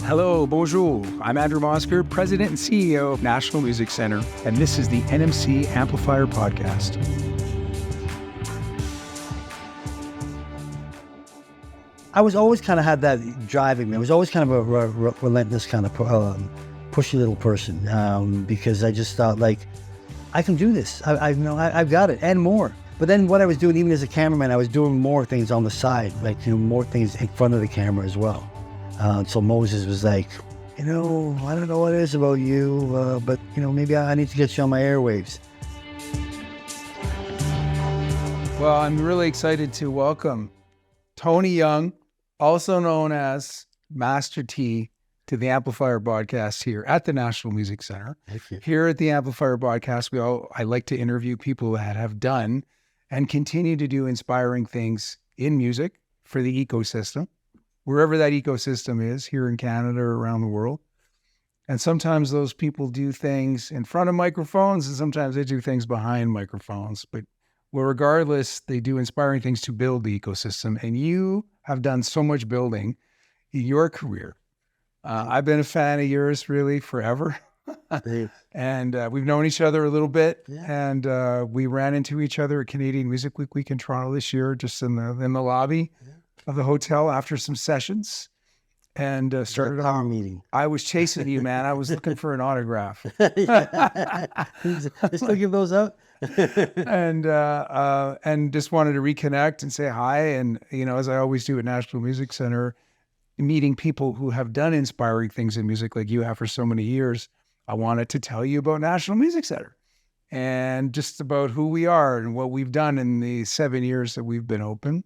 Hello, bonjour. I'm Andrew Mosker, President and CEO of National Music Center, and this is the NMC Amplifier podcast. I was always kind of had that driving me. I was always kind of a relentless kind of pushy little person because I just thought like, I can do this. I've got it and more. But then what I was doing, even as a cameraman, I was doing more things on the side, like, more things in front of the camera as well. So Moses was like, I don't know what it is about you, but maybe I need to get you on my airwaves. Well, I'm really excited to welcome Tony Young, also known as Master T, to the Amplifier podcast here at the National Music Center. Thank you. Here at the Amplifier podcast, I like to interview people that have done and continue to do inspiring things in music for the ecosystem, wherever that ecosystem is, here in Canada or around the world. And sometimes those people do things in front of microphones, and sometimes they do things behind microphones. But regardless, they do inspiring things to build the ecosystem. And you have done so much building in your career. I've been a fan of yours really forever. And we've known each other a little bit. Yeah. And we ran into each other at Canadian Music Week in Toronto this year, just in the lobby of the hotel after some sessions. And started our meeting. I was chasing you, man. I was looking for an autograph. Just to give those out. and just wanted to reconnect and say hi. And, as I always do at National Music Center, meeting people who have done inspiring things in music like you have for so many years, I wanted to tell you about National Music Center and just about who we are and what we've done in the 7 years that we've been open,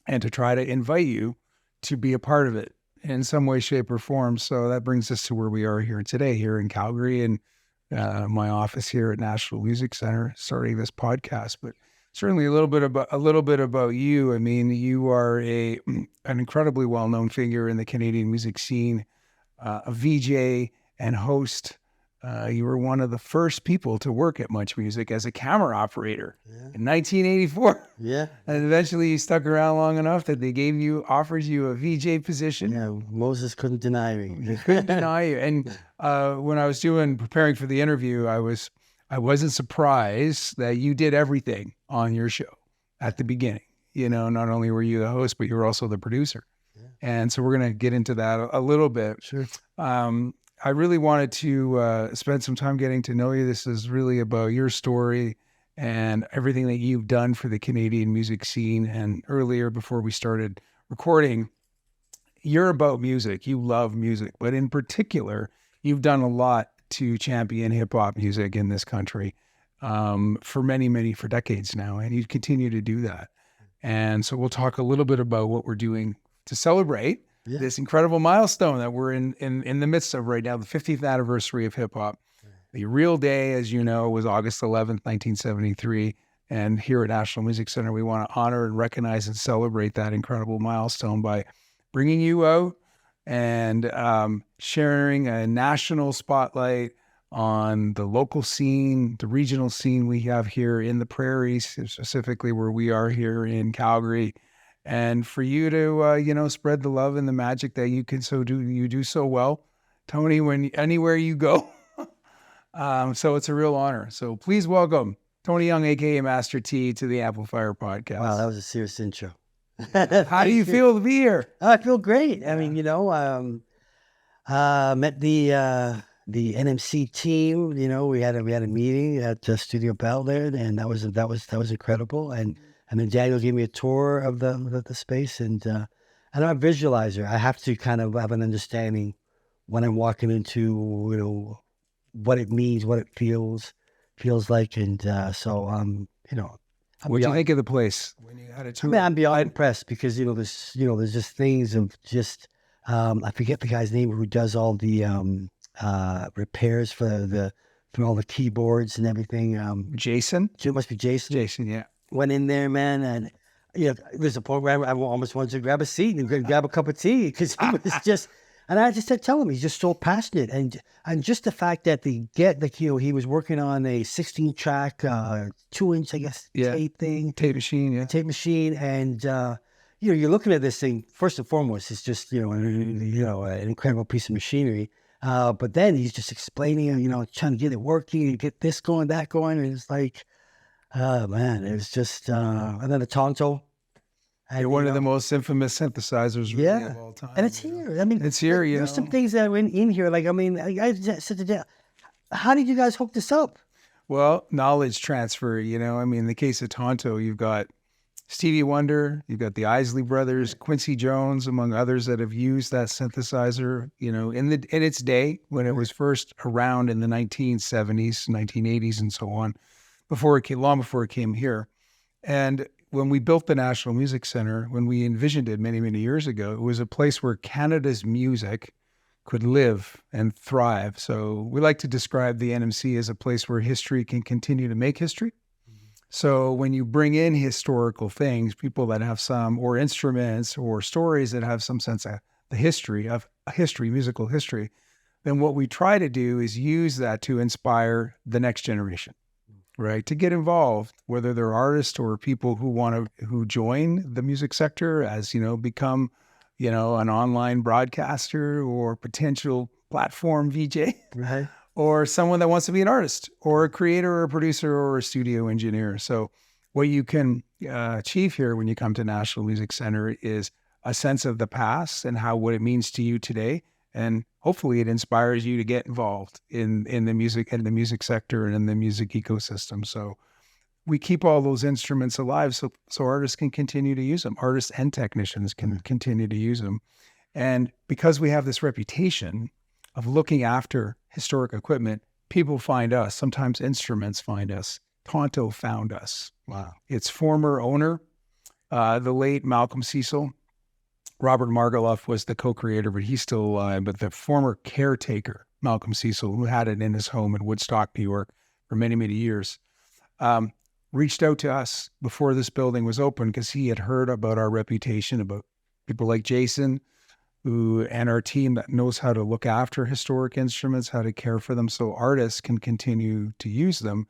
and to try to invite you to be a part of it in some way, shape, or form. So that brings us to where we are here today, here in Calgary, and my office here at National Music Center, starting this podcast. But certainly a little bit about you. I mean, you are an incredibly well-known figure in the Canadian music scene, a VJ and host. You were one of the first people to work at MuchMusic as a camera operator in 1984. Yeah. And eventually you stuck around long enough that they offered you a VJ position. Yeah, Moses couldn't deny me. He couldn't deny you. And when I was preparing for the interview, I wasn't surprised that you did everything on your show at the beginning. Not only were you the host, but you were also the producer. Yeah. And so we're going to get into that a little bit. Sure. I really wanted to spend some time getting to know you. This is really about your story and everything that you've done for the Canadian music scene. And earlier, before we started recording, you're about music. You love music, but in particular, you've done a lot to champion hip-hop music in this country for decades now, and you continue to do that. And so we'll talk a little bit about what we're doing to celebrate this incredible milestone that we're in the midst of right now, the 50th anniversary of hip-hop. The real day, as you know, was August 11th, 1973. And here at National Music Center, we want to honor and recognize and celebrate that incredible milestone by bringing you out and sharing a national spotlight on the local scene, the regional scene we have here in the prairies, specifically where we are here in Calgary. And for you to, spread the love and the magic that you do so well, Tony, anywhere you go. So it's a real honor. So please welcome Tony Young, a.k.a. Master T, to the Amplifier podcast. Wow, that was a serious intro. How do you feel to be here? I feel great. I mean, met the NMC team. We had a meeting at Studio Bell there, and that was incredible. And then Daniel gave me a tour of the space, and I'm a visualizer. I have to kind of have an understanding when I'm walking into, what it means, what it feels like, and so what do you think of the place when you had a tour? I'm beyond impressed because there's just things of just I forget the guy's name who does all the repairs for all the keyboards and everything. Jason? It must be Jason. Jason, yeah. Went in there, man, and there's a point where I almost wanted to grab a seat and grab a cup of tea because he was just. And I just said, tell him he's just so passionate, and just the fact that he was working on a 16-track, 2-inch, I guess, tape thing, tape machine, and you're looking at this thing, first and foremost, it's just, an incredible piece of machinery. But then he's just explaining, trying to get it working and get this going, that going. And it's like, oh man, it's just, and then the Tonto. And, You're one of the most infamous synthesizers really of all time. And it's here. I mean, it's here. There's some things that are in here. Like, I mean, I said today, how did you guys hook this up? Well, knowledge transfer, I mean, in the case of Tonto, you've got Stevie Wonder, you've got the Isley Brothers, Quincy Jones, among others that have used that synthesizer, in its day when it was first around in the 1970s, 1980s, and so on, long before it came here. And when we built the National Music Center, when we envisioned it many, many years ago, it was a place where Canada's music could live and thrive. So we like to describe the NMC as a place where history can continue to make history. So when you bring in historical things, people that have or instruments or stories that have some sense of the history of musical history, then what we try to do is use that to inspire the next generation, right? To get involved, whether they're artists or people who join the music sector as, become, an online broadcaster or potential platform VJ. Right. Or someone that wants to be an artist or a creator or a producer or a studio engineer. So what you can achieve here when you come to National Music Center is a sense of the past and what it means to you today. And hopefully it inspires you to get involved in the music sector and in the music ecosystem. So we keep all those instruments alive so artists can continue to use them. Artists and technicians can continue to use them. And because we have this reputation of looking after historic equipment, people find us. Sometimes instruments find us. Tonto found us. Wow. Its former owner, the late Malcolm Cecil, Robert Margoloff was the co-creator, but he's still alive. But the former caretaker, Malcolm Cecil, who had it in his home in Woodstock, New York for many, many years, reached out to us before this building was open because he had heard about our reputation, about people like Jason, and our team that knows how to look after historic instruments, how to care for them so artists can continue to use them.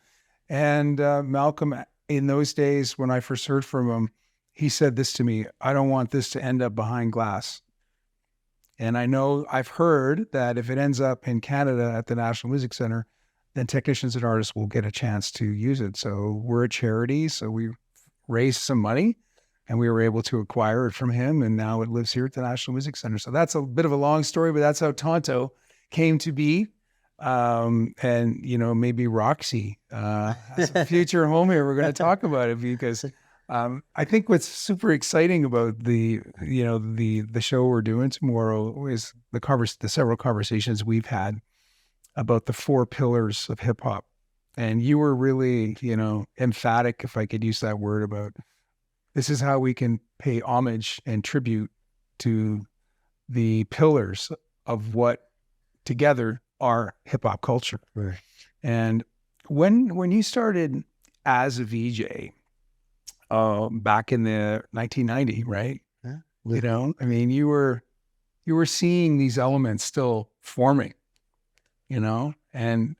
And Malcolm, in those days, when I first heard from him, he said this to me: I don't want this to end up behind glass. And I've heard that if it ends up in Canada at the National Music Center, then technicians and artists will get a chance to use it. So we're a charity, so we raised some money and we were able to acquire it from him, and now it lives here at the National Music Center. So that's a bit of a long story, but that's how Tonto came to be. And, maybe Roxy has a future home here. We're going to talk about it because I think what's super exciting about the show we're doing tomorrow is the several conversations we've had about the 4 pillars of hip hop. And you were really, emphatic, if I could use that word, about this is how we can pay homage and tribute to the pillars of what together are hip hop culture. Right. And when you started as a VJ back in the 1990, right? Yeah. I mean, you were seeing these elements still forming, and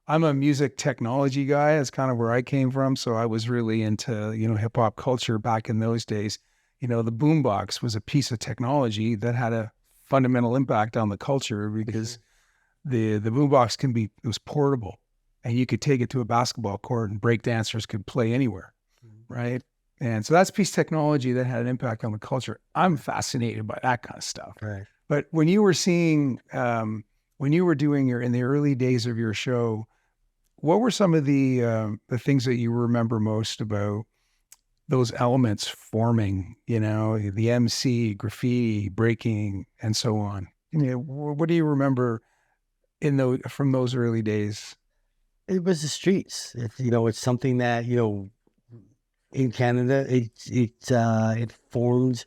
I'm a music technology guy. That's kind of where I came from. So I was really into, hip hop culture back in those days. The boombox was a piece of technology that had a fundamental impact on the culture because the boombox it was portable and you could take it to a basketball court and break dancers could play anywhere. Right. And so that's a piece of technology that had an impact on the culture. I'm fascinated by that kind of stuff. Right. But when you were seeing, when you were doing in the early days of your show, what were some of the things that you remember most about those elements forming, the MC, graffiti, breaking, and so on? What do you remember from those early days? It was the streets. It's something that, in Canada, it formed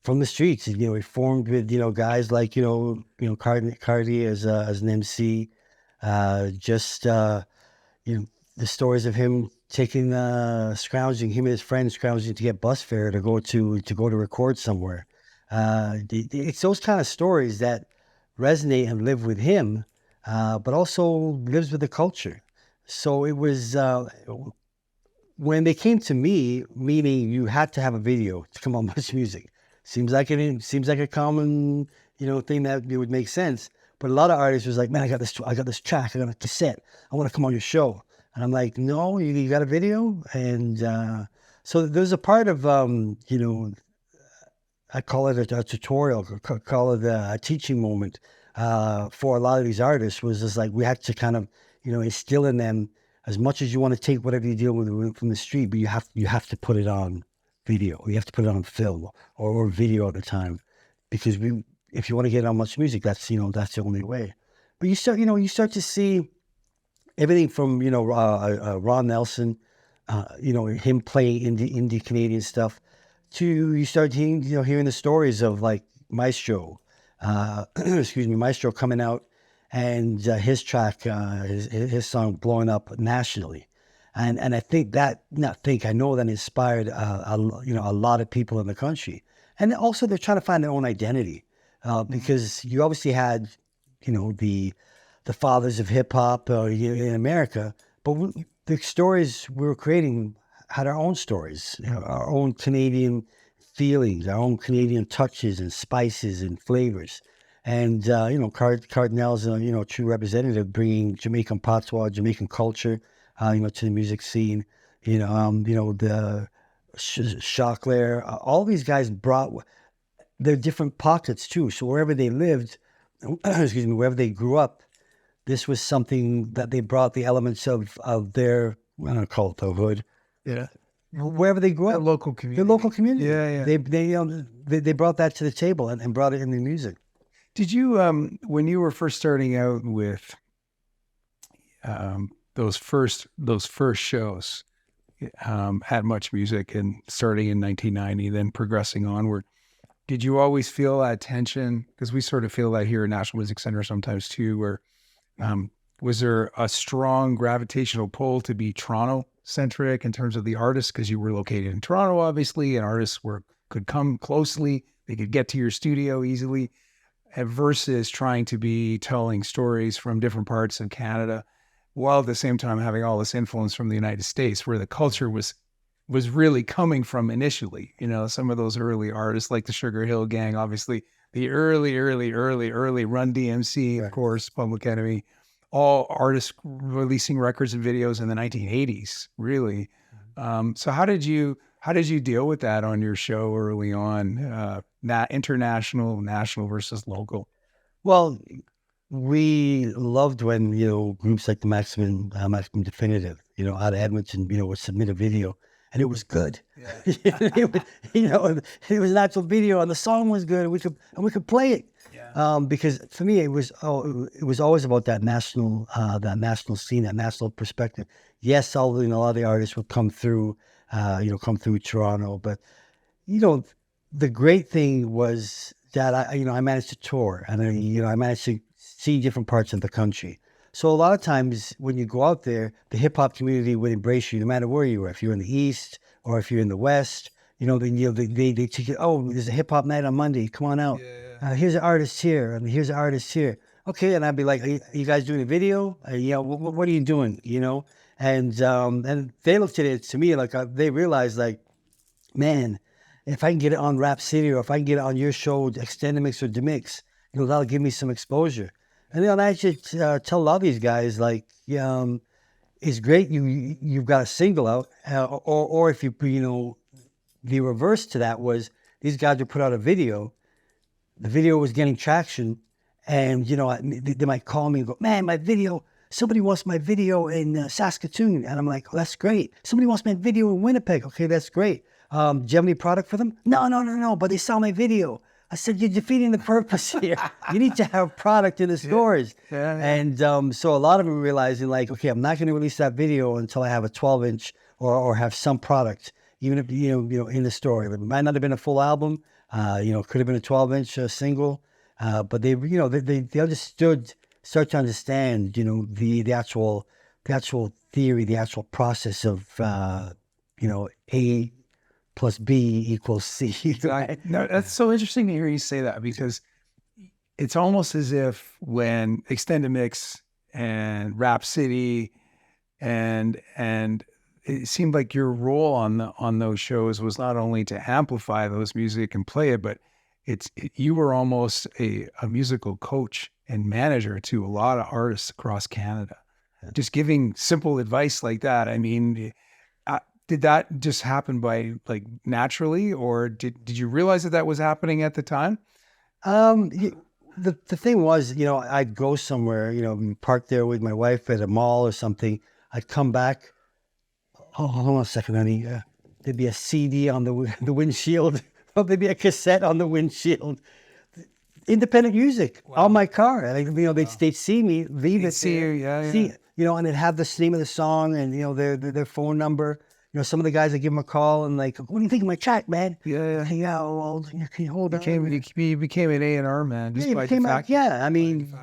from the streets. It formed with, guys like, Cardi as an MC, the stories of him taking scrounging, him and his friends scrounging to get bus fare to go to record somewhere. It's those kind of stories that resonate and live with him, but also lives with the culture. So it was when they came to me, meaning you had to have a video to come on MuchMusic. Seems like a common, thing that it would make sense. But a lot of artists was like, man, I got this track, I got a cassette, I want to come on your show. And I'm like, no, you got a video? And so there's a part of, I call it a tutorial, call it a teaching moment for a lot of these artists, was just like we had to kind of, instill in them, as much as you want to take whatever you deal with from the street, but you have to put it on video. You have to put it on film or video at the time, because if you want to get on MuchMusic, that's the only way. But you start to see everything from Ron Nelson, him playing indie Canadian stuff, to you start hearing the stories of like Maestro, Maestro coming out, and his track, his song blowing up nationally, and I think I know that inspired a lot of people in the country, and also they're trying to find their own identity, because you obviously had the fathers of hip hop in America, but the stories we were creating had our own stories, our own Canadian feelings, our own Canadian touches and spices and flavors. And, Cardinal's a true representative, bringing Jamaican patois, Jamaican culture, to the music scene. The Choclair, all these guys brought their different pockets too. So wherever they lived, wherever they grew up, this was something that they brought the elements of their, I don't call it the hood. Yeah. Wherever they grew up. The local community. The local community. Yeah. They brought that to the table and brought it in the music. Did you, when you were first starting out with those first shows at MuchMusic, and starting in 1990, then progressing onward, did you always feel that tension? Because we sort of feel that here at National Music Center sometimes too, where was there a strong gravitational pull to be Toronto-centric in terms of the artists, because you were located in Toronto, obviously, and artists could come closely, they could get to your studio easily, versus trying to be telling stories from different parts of Canada, while at the same time having all this influence from the United States, where the culture was really coming from initially. Some of those early artists like the Sugar Hill Gang, obviously the early Run DMC, of course, Public Enemy, all artists releasing records and videos in the 1980s, really. So how did you deal with that on your show early on? International, national versus local? Well, we loved when groups like the Maximum Definitive, out of Edmonton, would submit a video, and it was good. Yeah. It was an actual video, and the song was good, and we could play it. Yeah. Because for me, it was always about that national scene, that national perspective. Yes, a lot of the artists would come through Toronto, but the great thing was that I managed to tour, and I managed to see different parts of the country. So a lot of times when you go out there, the hip hop community would embrace you no matter where you were. If you're in the East or if you're in the West, they take you. Oh, there's a hip hop night on Monday. Come on out. Yeah. Here's an artist here, and here's an artist here. Okay, and I'd be like, are you guys doing a video? What are you doing? And they looked at it to me like they realized like, man, if I can get it on RapCity, or if I can get it on your show, X-tendamix or Demix, that'll give me some exposure. And then I should tell a lot of these guys, like, it's great you've got a single out, or if the reverse to that was these guys would put out a video, the video was getting traction, and they might call me and go, man, my video, somebody wants my video in Saskatoon, and I'm like, oh, that's great. Somebody wants my video in Winnipeg. Okay, that's great. Do you have any product for them? No, but they saw my video. I said, you're defeating the purpose here. You need to have product in the stores. Yeah. And so a lot of them are realizing like, okay, I'm not going to release that video until I have a 12-inch or have some product, even if, in the store. It might not have been a full album, could have been a 12-inch single, but they understood, start to understand, the actual theory, the actual process of, A plus B equals C. Right? No, that's so interesting to hear you say that, because it's almost as if when X-tendamix and RapCity and it seemed like your role on those shows was not only to amplify those music and play it, but you were almost a musical coach and manager to a lot of artists across Canada. Just giving simple advice like that. I mean, did that just happen by like naturally, or did you realize that was happening at the time? The thing was, I'd go somewhere, park there with my wife at a mall or something. I'd come back. Oh, hold on a second, honey. There'd be a CD on the windshield, or maybe a cassette on the windshield. Independent music on my car. And, they'd see me, leave it see there, you, yeah. see, and they'd have the name of the song and, their phone number. Some of the guys, I give them a call and like, what do you think of my track, man? Yeah. Yeah, well, can you hold on? You became an A&R man just by fact. Yeah, I mean,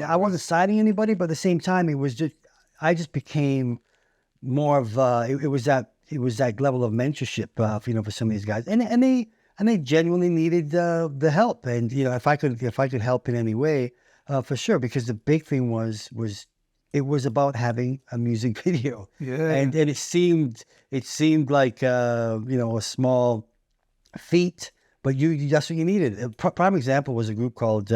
I wasn't signing anybody, but at the same time, I just became more of it was that level of mentorship, for some of these guys, and they genuinely needed the help, and if I could help in any way, for sure, because the big thing was it was about having a music video, and it seemed like a small feat, but that's what you needed. A prime example was a group called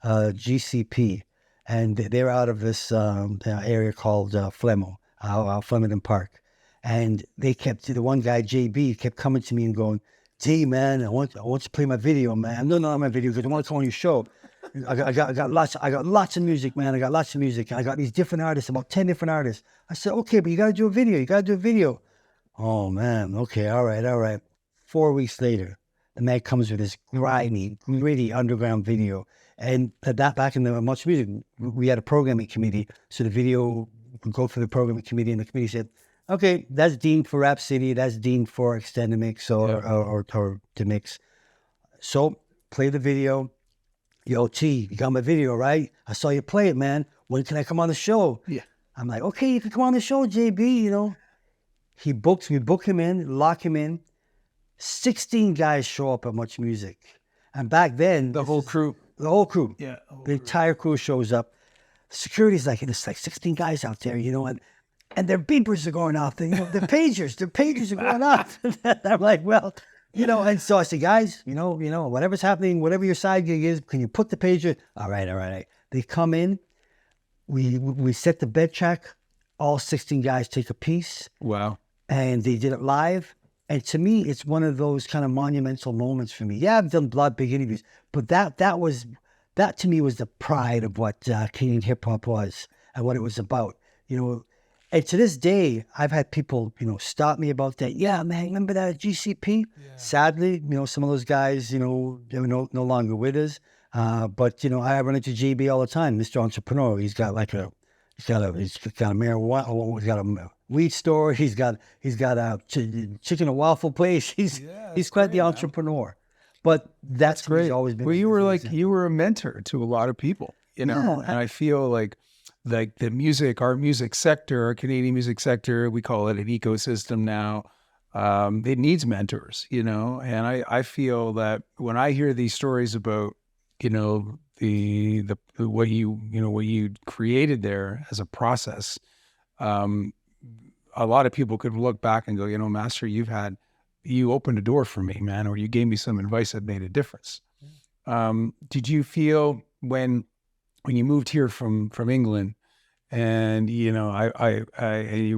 GCP, and they're out of this area called Flemington Park, and the one guy JB kept coming to me and going, "T man, I want you to play my video, man. No, not my video, because I want to come on your show. I got lots of music, man. I got lots of music. I got these different artists, about 10 different artists." I said, "Okay, but you got to do a video. Oh man, okay, all right. 4 weeks later, the man comes with this grimy, gritty underground video. And back in the MuchMusic, we had a programming committee. So the video would go through the programming committee, and the committee said, "Okay, that's deemed for RapCity, that's deemed for X-tendamix or to mix. So play the video. Yo, T, you got my video, right? I saw you play it, man. When can I come on the show?" Yeah. I'm like, "Okay, you can come on the show, JB, We book him in, lock him in. 16 guys show up at MuchMusic. And back then... The whole crew. Yeah. The entire crew shows up. Security's like, it's like 16 guys out there, and their beepers are going off. Their pagers are going off. I'm like, well... and so I said, "Guys, whatever's happening, whatever your side gig is, can you put the pager?" All right. They come in, we set the bed track, all 16 guys take a piece. Wow. And they did it live. And to me, it's one of those kind of monumental moments for me. Yeah, I've done big interviews, but that to me was the pride of what Canadian hip hop was and what it was about. And to this day, I've had people, stop me about that. "Yeah, man, remember that at GCP?" Yeah. Sadly, some of those guys, they're no longer with us. But I run into JB all the time, Mr. Entrepreneur. He's got a marijuana, he's got a weed store. He's got a chicken and waffle place. He's quite the entrepreneur. But that's great. Always been. Well, you were a mentor to a lot of people, and I feel like the our music sector, our Canadian music sector, we call it an ecosystem now. It needs mentors, and I feel that when I hear these stories about, the what you created there as a process, a lot of people could look back and go, Master, you opened a door for me, man, or you gave me some advice that made a difference. Did you feel when you moved here from England, and you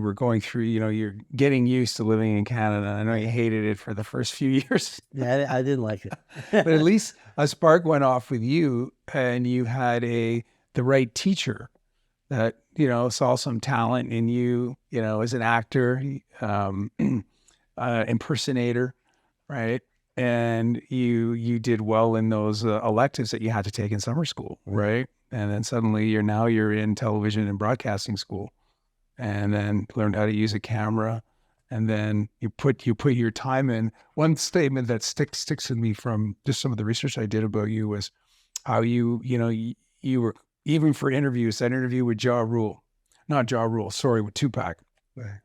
were going through, you're getting used to living in Canada. I know you hated it for the first few years. Yeah, I didn't like it. But at least a spark went off with you, and you had the right teacher that saw some talent in you, as an actor, impersonator, right? And you did well in those electives that you had to take in summer school, right? And then suddenly you're in television and broadcasting school, and then learned how to use a camera, and then you put your time in. One statement that sticks with me from just some of the research I did about you was how you were, even for interviews, that interview with with Tupac. Right.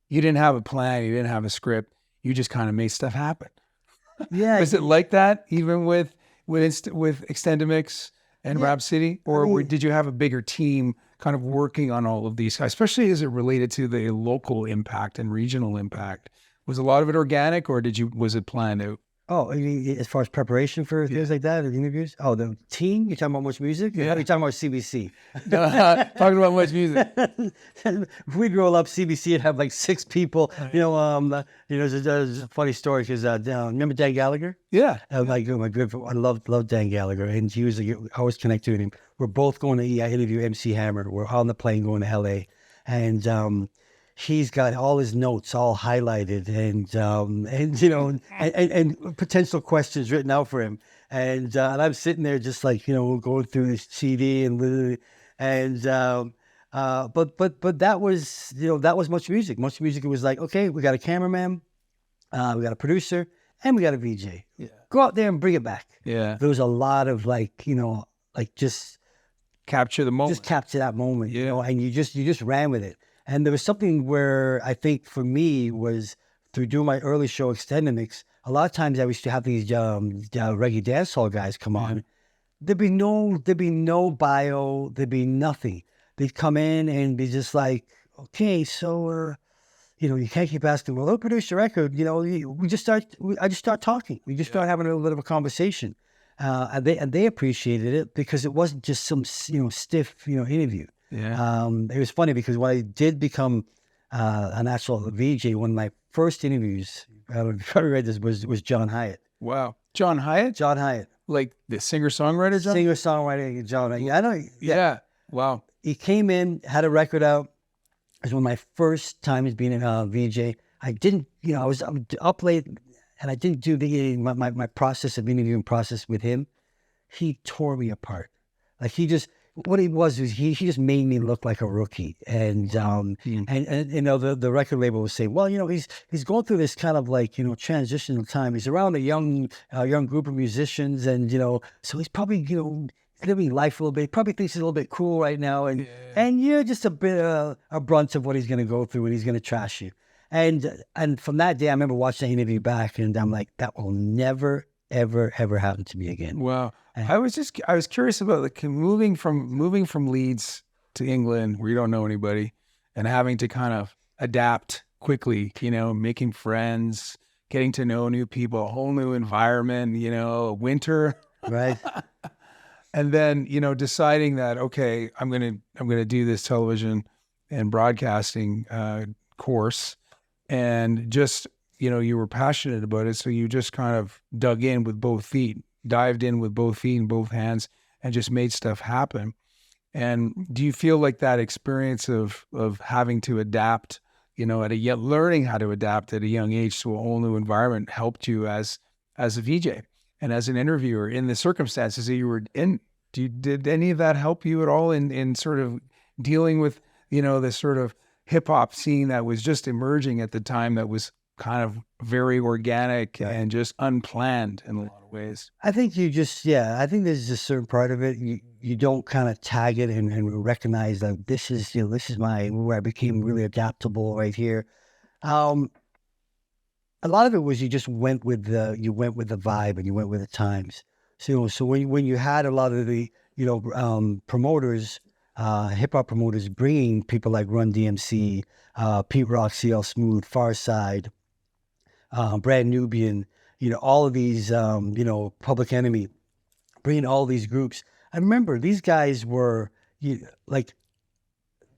You didn't have a plan, you didn't have a script, you just kind of made stuff happen. Yeah. Was it like that even with X-tendamix and RapCity, or did you have a bigger team kind of working on all of these, especially as it related to the local impact and regional impact? Was a lot of it organic, or was it planned out? Oh, I mean, as far as preparation for things like that, or interviews? Oh, the team? You're talking about MuchMusic? Yeah. You're talking about CBC. Talking about MuchMusic. We'd roll up CBC and have like 6 people. There's a funny story because remember Dan Gallagher? Yeah. My good friend, I love Dan Gallagher, and he was I always connected with him. We're both going to interview MC Hammer. We're on the plane going to LA, and he's got all his notes all highlighted and potential questions written out for him. And I'm sitting there just like, going through this CD and literally, and but that was, that was MuchMusic. MuchMusic was like, okay, we got a cameraman, we got a producer, and we got a VJ. Yeah. Go out there and bring it back. Yeah. There was a lot of just Capture the moment. just capture that moment, Yeah. and you just ran with it. And there was something where I think for me was through doing my early show X-tendamix. A lot of times I used to have these reggae dancehall guys come on. There'd be no bio. There'd be nothing. They'd come in and be just like, okay, so you can't keep asking. Well, they'll produce your record. I just start talking. We just start having a little bit of a conversation. And they appreciated it because it wasn't just some stiff interview. Yeah. It was funny because when I did become an actual VJ, one of my first interviews, I probably read this, was John Hyatt. Wow. John Hyatt? John Hyatt. Like the singer-songwriter John? Singer-songwriter John Hyatt. I know. Yeah. Wow. He came in, had a record out. It was one of my first times being a VJ. I didn't, I was up late and I didn't do my process of interviewing process with him. He tore me apart. Like what he was he just made me look like a rookie. And the record label was saying, well, he's going through this kind of transitional time. He's around a young group of musicians, and so he's probably living life a little bit. He probably thinks he's a little bit cool right now, and you're just a bit a brunt of what he's going to go through, and he's going to trash you. And from that day, I remember watching the interview back, and I'm like, that will never, ever, ever happen to me again. Wow. I was curious about moving from Leeds to England where you don't know anybody and having to kind of adapt quickly, making friends, getting to know new people, a whole new environment, winter. Right. And then, deciding that, okay, I'm going to do this television and broadcasting course, and just, you were passionate about it. So you just kind of dived in with both feet and both hands and just made stuff happen. And do you feel like that experience of having to adapt, learning how to adapt at a young age to a whole new environment helped you as a VJ and as an interviewer in the circumstances that you were in? Did any of that help you at all in sort of dealing with, this sort of hip hop scene that was just emerging at the time, that was kind of very organic and just unplanned in a lot of ways? I think I think there's a certain part of it. You don't kind of tag it and recognize that this is where I became really adaptable right here. A lot of it was you just went with the vibe and you went with the times. So when you had a lot of the promoters, hip hop promoters, bringing people like Run DMC, Pete Rock, CL Smooth, Farside, Brand Nubian, all of these, Public Enemy, bringing all these groups. I remember these guys were there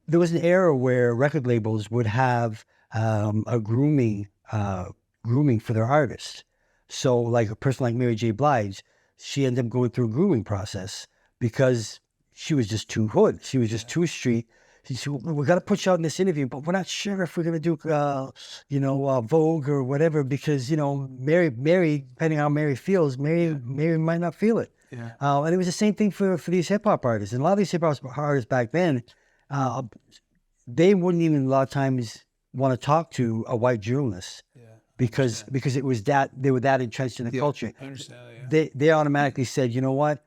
was an era where record labels would have a grooming for their artists. So like a person like Mary J. Blige, she ended up going through a grooming process because she was just too hood. She was just too street. She said, we got to put you out in this interview, but we're not sure if we're going to do, Vogue or whatever, because, Mary, depending on how Mary feels, Mary might not feel it. Yeah. And it was the same thing for these hip hop artists. And a lot of these hip hop artists back then, they wouldn't even a lot of times want to talk to a white journalist. Yeah. Because it was they were that entrenched in the culture. I understand, yeah. They automatically said, you know what?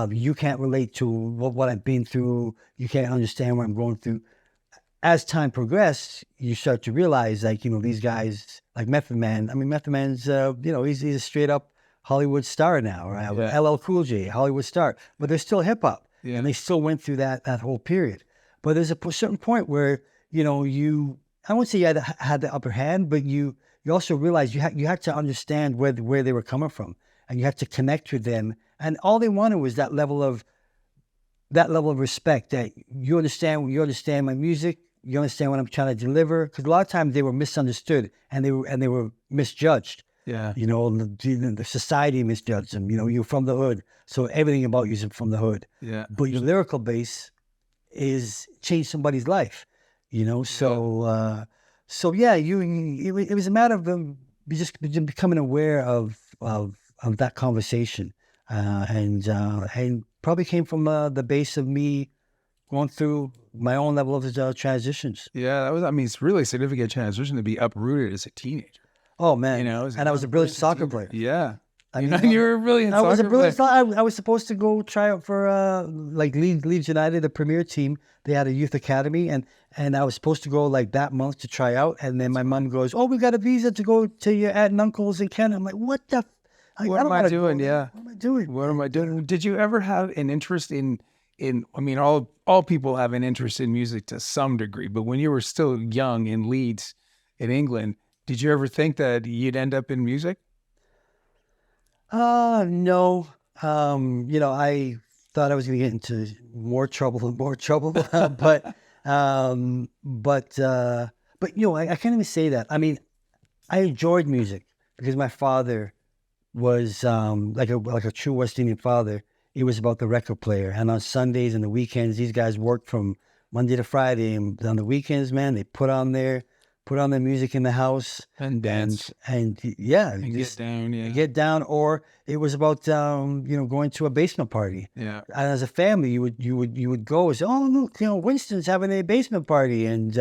You can't relate to what I've been through. You can't understand what I'm going through. As time progressed, you start to realize, these guys like Method Man. I mean, Method Man's, he's a straight up Hollywood star now, right? Yeah. LL Cool J, Hollywood star, but they're still hip hop, and they still went through that whole period. But there's a certain point where, I won't say you had the upper hand, but you also realized you had to understand where they were coming from, and you had to connect with them. And all they wanted was that level of respect, that you understand my music, you understand what I'm trying to deliver. Because a lot of times they were misunderstood, and they were misjudged. Yeah. The society misjudged them. You're from the hood, so everything about you is from the hood. Yeah. But your lyrical base is changed somebody's life. So yeah, it was a matter of them just becoming aware of that conversation, and probably came from the base of me going through my own level of transitions. Yeah, it's really a significant transition to be uprooted as a teenager. Oh man, and I was a brilliant soccer player. Yeah. You were a brilliant I was a soccer brilliant. player. I was supposed to go try out for Leeds United, the premier team. They had a youth academy, and I was supposed to go that month to try out. And then my mom goes, "Oh, we got a visa to go to your aunt and uncles in Canada." I'm like, "What the? What am I doing? Yeah. What am I doing? What am I doing?" Did you ever have an interest in? All people have an interest in music to some degree, but when you were still young in Leeds, in England, did you ever think that you'd end up in music? No. I thought I was going to get into more trouble and more trouble, but I can't even say that. I enjoyed music because my father was like a true West Indian father. It was about the record player, and on Sundays and the weekends, these guys worked from Monday to Friday, and on the weekends, man, they put on their music in the house and dance and get down. Or it was about going to a basement party. Yeah. And as a family, you would go and say, "Oh look, Winston's having a basement party," and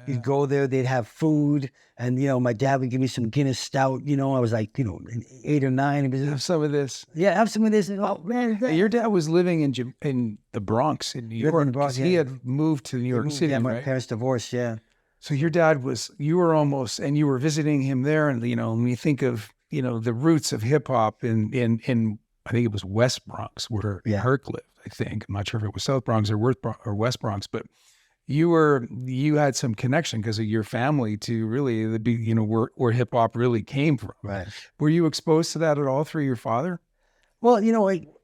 you'd go there. They'd have food, and my dad would give me some Guinness Stout. I was like 8 or 9. Have some of this. Yeah, have some of this. And, oh man, your dad was living in the Bronx in New York. Because he had moved to New York City. Yeah, my right? parents divorced. Yeah. So your dad you were visiting him there, and when you think of the roots of hip hop in I think it was West Bronx where Herc lived. I think I'm not sure if it was South Bronx or West Bronx, but you had some connection because of your family to really where hip hop really came from. Right. Were you exposed to that at all through your father? Well,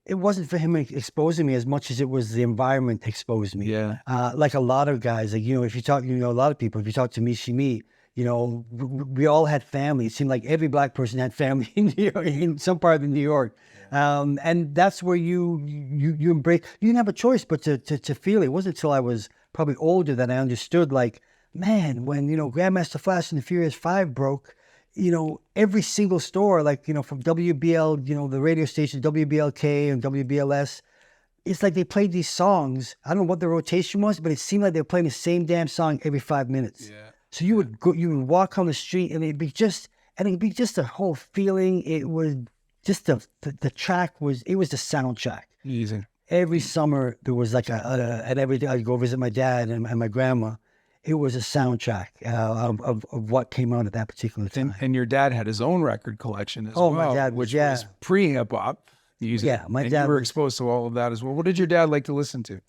it wasn't for him exposing me as much as it was the environment exposed me. Yeah. Like a lot of guys, if you talk, a lot of people, if you talk to me, we all had family. It seemed like every black person had family in New York, in some part of New York. And that's where you embrace, you didn't have a choice but to feel it. It wasn't until I was probably older that I understood, man, when, Grandmaster Flash and the Furious 5 broke, every single store, from WBL, the radio station, WBLK and WBLS, it's like they played these songs. I don't know what the rotation was, but it seemed like they were playing the same damn song every 5 minutes. Yeah. So you would walk on the street, and it'd be just a whole feeling. It was just the track it was the soundtrack. Easy. Every summer there was and every day I'd go visit my dad and my grandma. It was a soundtrack of what came out at that particular time. And your dad had his own record collection as well. Oh, my dad, which was pre-hip hop. Yeah, my dad. You were exposed to all of that as well. What did your dad like to listen to?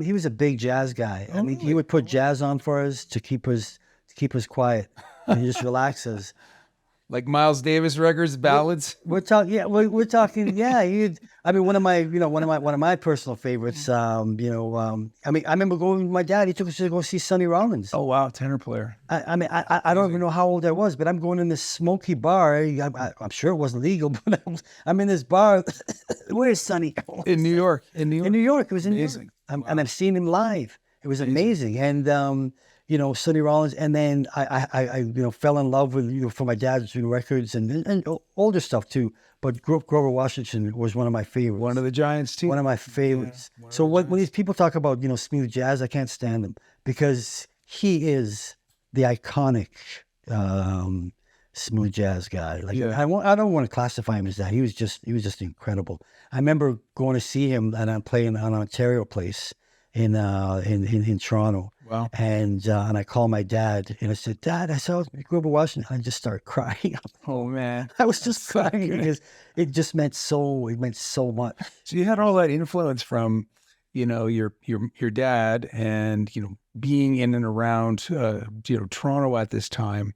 He was a big jazz guy. He would put jazz on for us to keep us quiet and just relax us. Like Miles Davis records, ballads. We're talking. Yeah, we're talking. Yeah, one of my personal favorites. I remember going with my dad. He took us to go see Sonny Rollins. Oh wow, tenor player. I don't even know how old I was, but I'm going in this smoky bar. I'm sure it wasn't legal, but I'm in this bar. Where's Sonny? In New York. In New York. It was amazing. And I've seen him live. It was amazing. And Sonny Rollins, and then I fell in love with for my dad's records and older stuff too. But Grover Washington was one of my favorites. One of the Giants too. One of my favorites. Yeah, so when these people talk about smooth jazz, I can't stand them because he is the iconic smooth jazz guy. I don't want to classify him as that. He was just incredible. I remember going to see him and I'm playing on Ontario Place in Toronto. Wow. And I called my dad and I said, "Dad, I saw Grover Washington." I just started crying. Oh man. I was just crying because it just meant so much. So you had all that influence from your dad and, being in and around, Toronto at this time,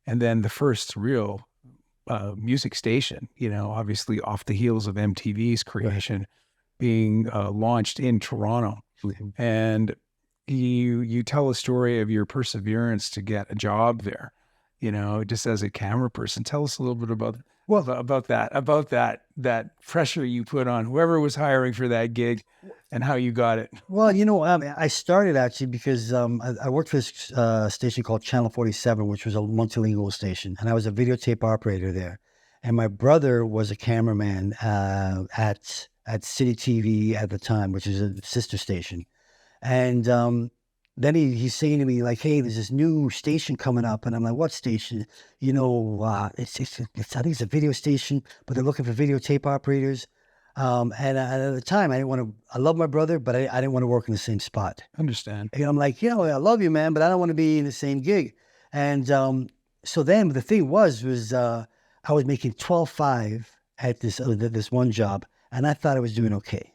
and then the first real music station, obviously off the heels of MTV's creation, being launched in Toronto. And you tell a story of your perseverance to get a job there, just as a camera person. Tell us a little bit about that pressure you put on whoever was hiring for that gig and how you got it. Well, I started actually because I worked for this station called Channel 47, which was a multilingual station, and I was a videotape operator there. And my brother was a cameraman at City TV at the time, which is a sister station. And then he's saying to me like, "Hey, there's this new station coming up," and I'm like, "What station?" It's I think it's a video station, but they're looking for videotape operators. And at the time, I love my brother, but I didn't want to work in the same spot. Understand? And I'm like, I love you, man, but I don't want to be in the same gig. And so then the thing was I was making 12.5 at this one job, and I thought I was doing okay.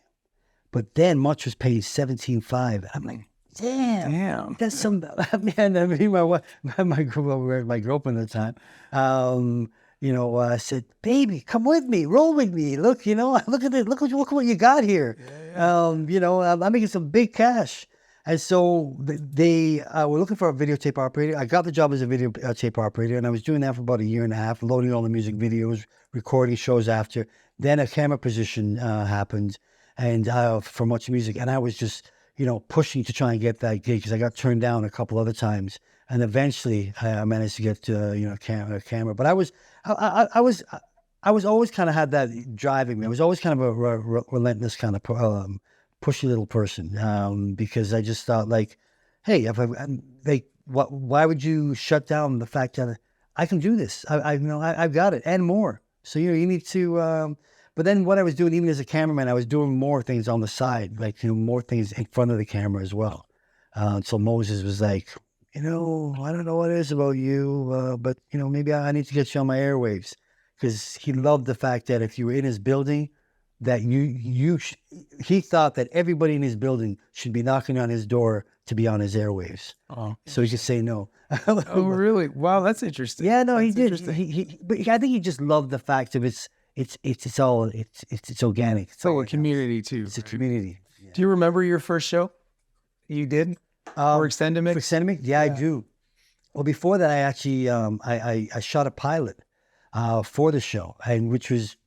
But then Much was paying 17.5. I'm like, damn, that's some man. I mean, my girlfriend at the time, I said, "Baby, come with me, roll with me. Look, look at it. Look what you got here. I'm making some big cash." And so they were looking for a videotape operator. I got the job as a videotape operator, and I was doing that for about a year and a half, loading all the music videos, recording shows after. Then a camera position happened, and for MuchMusic, and I was just pushing to try and get that gig because I got turned down a couple other times, and eventually I managed to get a camera. But I was always kind of had that driving me. I was always kind of a relentless kind of pushy little person because I just thought like, hey, why would you shut down the fact that I can do this? I've got it and more. So you need to. But then what I was doing, even as a cameraman, I was doing more things on the side, like more things in front of the camera as well. So Moses was like, I don't know what it is about you, but maybe I need to get you on my airwaves, because he loved the fact that if you were in his building, that he thought that everybody in his building should be knocking on his door to be on his airwaves. Oh, so he could say no. Oh, really? Wow, that's interesting. Yeah, no, he did. But I think he just loved the fact of it's organic. It's a community too. It's a community. Yeah. Do you remember your first show you did for X-tendamix? For X-tendamix? Yeah, I do. Well, before that, I actually I shot a pilot for the show, and which was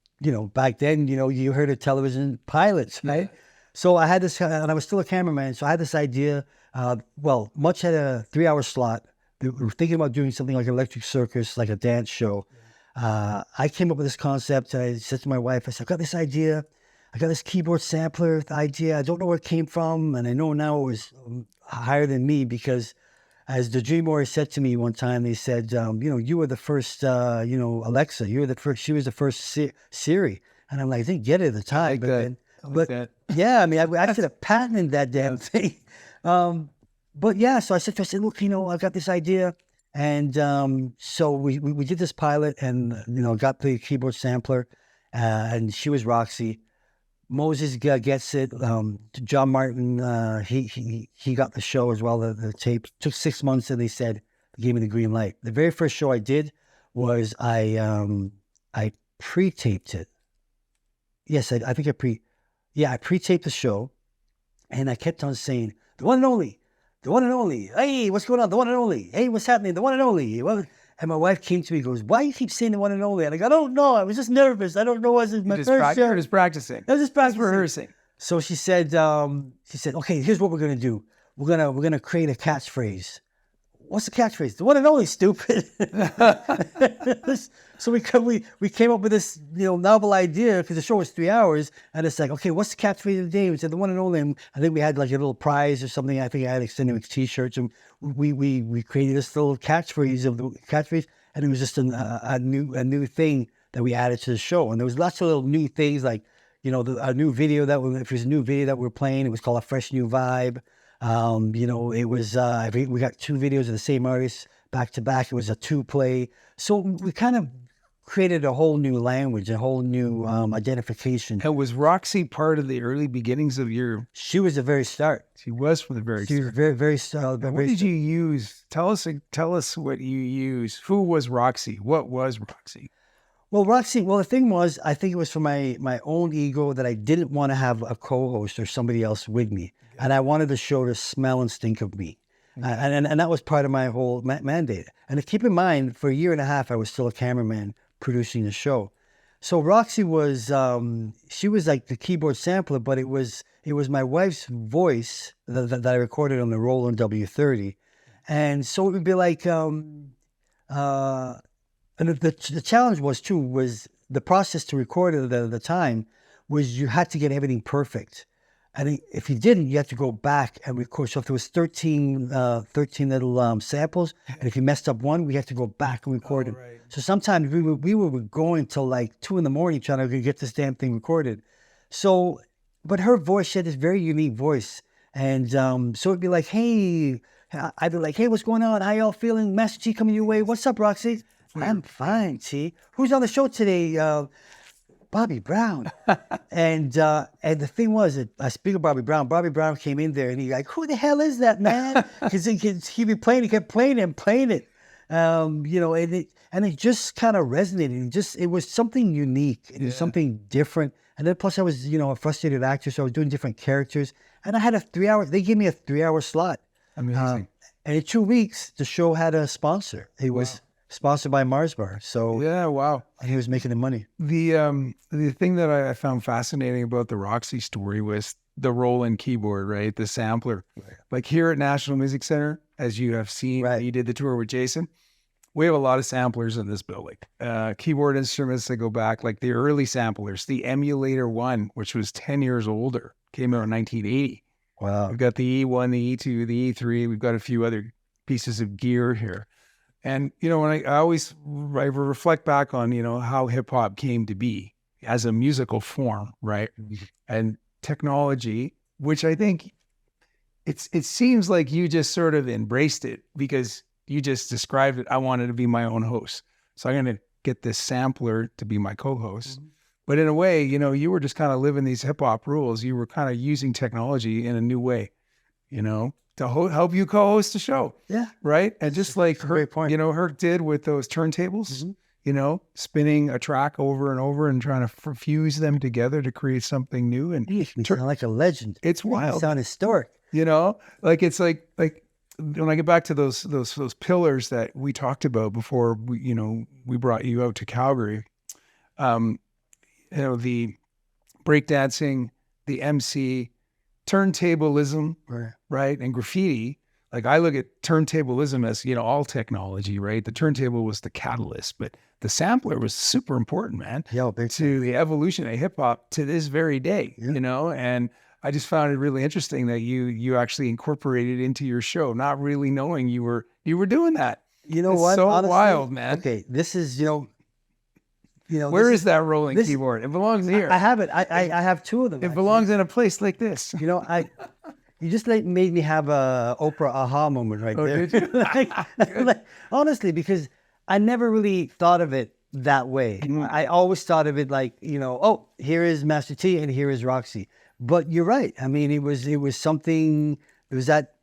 back then you heard of television pilots, right? Yeah. So I had this, and I was still a cameraman. So I had this idea. Much had a 3-hour slot. We were thinking about doing something like Electric Circus, like a dance show. I came up with this concept. I said to my wife, I said, "I've got this idea. I got this keyboard sampler idea. I don't know where it came from. And I know now it was higher than me, because as the Dream Warriors said to me one time, they said, you were the first, Alexa, you were the first, she was the first Siri." And I'm like, I didn't get it at the time. Yeah, I mean, I should have patented that damn thing. But yeah, so I said to her, "Look, I've got this idea." And so we did this pilot, and got the keyboard sampler, and she was Roxy. Moses gets it. John Martin, he got the show as well. The tape took 6 months, and they gave me the green light. The very first show I did was I pre-taped it. Yes, I think I pre-taped the show, and I kept on saying, "The one and only. The one and only. Hey, what's going on? The one and only. Hey, what's happening? The one and only." And my wife came to me and goes, "Why do you keep saying the one and only?" And I go, "I don't know. I was just nervous. I don't know. Was it my first show?" You're just practicing. I was just practicing. Rehearsing. So she said, "Okay, here's what we're going to do. We're going to create a catchphrase." "What's the catchphrase?" "The one and only, stupid." So we came up with this novel idea, because the show was 3 hours, and it's like, okay, what's the catchphrase of the day? We said the one and only, and I think we had like a little prize or something. I think I had X-tendamix T-shirts, and we created this little catchphrase and it was just a new thing that we added to the show. And there was lots of little new things, like a new video if it was a new video that we were playing, it was called A Fresh New Vibe. It was we got 2 videos of the same artist back to back. It was a 2-play. So we kind of created a whole new language, a whole new identification. And was Roxy part of the early beginnings of your? She was the very start. She was from the very She was start. very, very start. What did you use? Tell us what you use. Who was Roxy? What was Roxy? Well, Roxy, the thing was, I think it was for my own ego that I didn't want to have a co-host or somebody else with me. Okay. And I wanted the show to smell and stink of me. Okay. And that was part of my whole mandate. And keep in mind, for a year and a half, I was still a cameraman producing the show. So Roxy was, she was like the keyboard sampler, but it was my wife's voice that I recorded on the Roland W30. And so it would be like, and the challenge was the process to record it at the time was you had to get everything perfect. And if you didn't, you had to go back and record. So if there was 13 little samples, and if you messed up one, we had to go back and record it. Right. So sometimes we were going till like 2 a.m. trying to get this damn thing recorded. So, but her voice, she had this very unique voice. And so it'd be like, hey, I'd be like, hey, what's going on? How y'all feeling? Master T coming your way. What's up, Roxy? I'm fine, T. Who's on the show today? Bobby Brown. And the thing was, I speak of Bobby Brown. Bobby Brown came in there and he's like, who the hell is that, man? Because he kept playing it. And it just kind of resonated. It was something unique. It was something different. And then plus I was, a frustrated actor, so I was doing different characters. And I had they gave me a 3-hour slot. Amazing. And in 2 weeks, the show had a sponsor. It was sponsored by Mars Bar. So yeah, wow. And he was making the money. The thing that I found fascinating about the Roxy story was the Roland keyboard, right? The sampler. Right. Like here at National Music Center, as you have seen, you did the tour with Jason, we have a lot of samplers in this building. Keyboard instruments that go back, like the early samplers, the Emulator 1, which was 10 years older, came out in 1980. Wow. We've got the E1, the E2, the E3. We've got a few other pieces of gear here. And, when I reflect back on, how hip hop came to be as a musical form, right? Mm-hmm. And technology, which I think it seems like you just sort of embraced it because you just described it. I wanted to be my own host. So I'm going to get this sampler to be my co-host. Mm-hmm. But in a way, you were just kind of living these hip hop rules. You were kind of using technology in a new way, to help you co-host the show. Yeah. Right. And just like Herc did with those turntables, mm-hmm. Spinning a track over and over and trying to fuse them together to create something new. And you sound like a legend. It's wild. You sound historic. It's like when I get back to those pillars that we talked about before we brought you out to Calgary, the breakdancing, the MC, turntablism, right? And graffiti. Like I look at turntablism as, all technology, right? The turntable was the catalyst, but the sampler was super important, man, to the evolution of hip hop to this very day, and I just found it really interesting that you actually incorporated it into your show, not really knowing you were doing that. You know it's what? So honestly, wild, man. Okay. This is, where is that rolling keyboard? It belongs here. I have it. I have 2 of them. It belongs in a place like this. You just made me have a Oprah aha moment right there. Did you? Honestly, because I never really thought of it that way. Mm-hmm. I always thought of it like, here is Master T and here is Roxy. But you're right. I mean, it was something. It was that,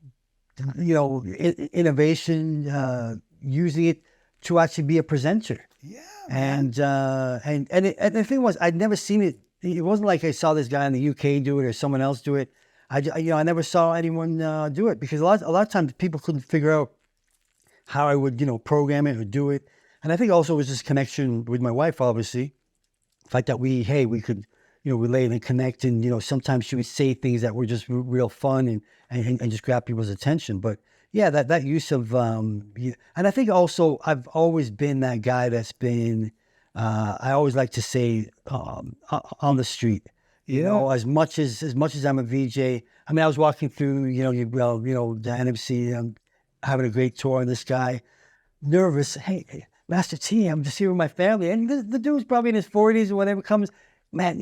innovation, using it to actually be a presenter. Yeah. And the thing was, I'd never seen it. It wasn't like I saw this guy in the UK do it or someone else do it. I never saw anyone do it because a lot of times people couldn't figure out how I would, program it or do it. And I think also it was this connection with my wife, obviously. The fact that we could, relate and connect. And, sometimes she would say things that were just real fun and just grab people's attention. But yeah, that use of, and I think also I've always been that guy that's been, I always like to say, on the street. As much as I'm a VJ. I mean, I was walking through, the NMC, having a great tour, and this guy, nervous, hey, Master T, I'm just here with my family, and the dude's probably in his 40s or whatever. Comes, man,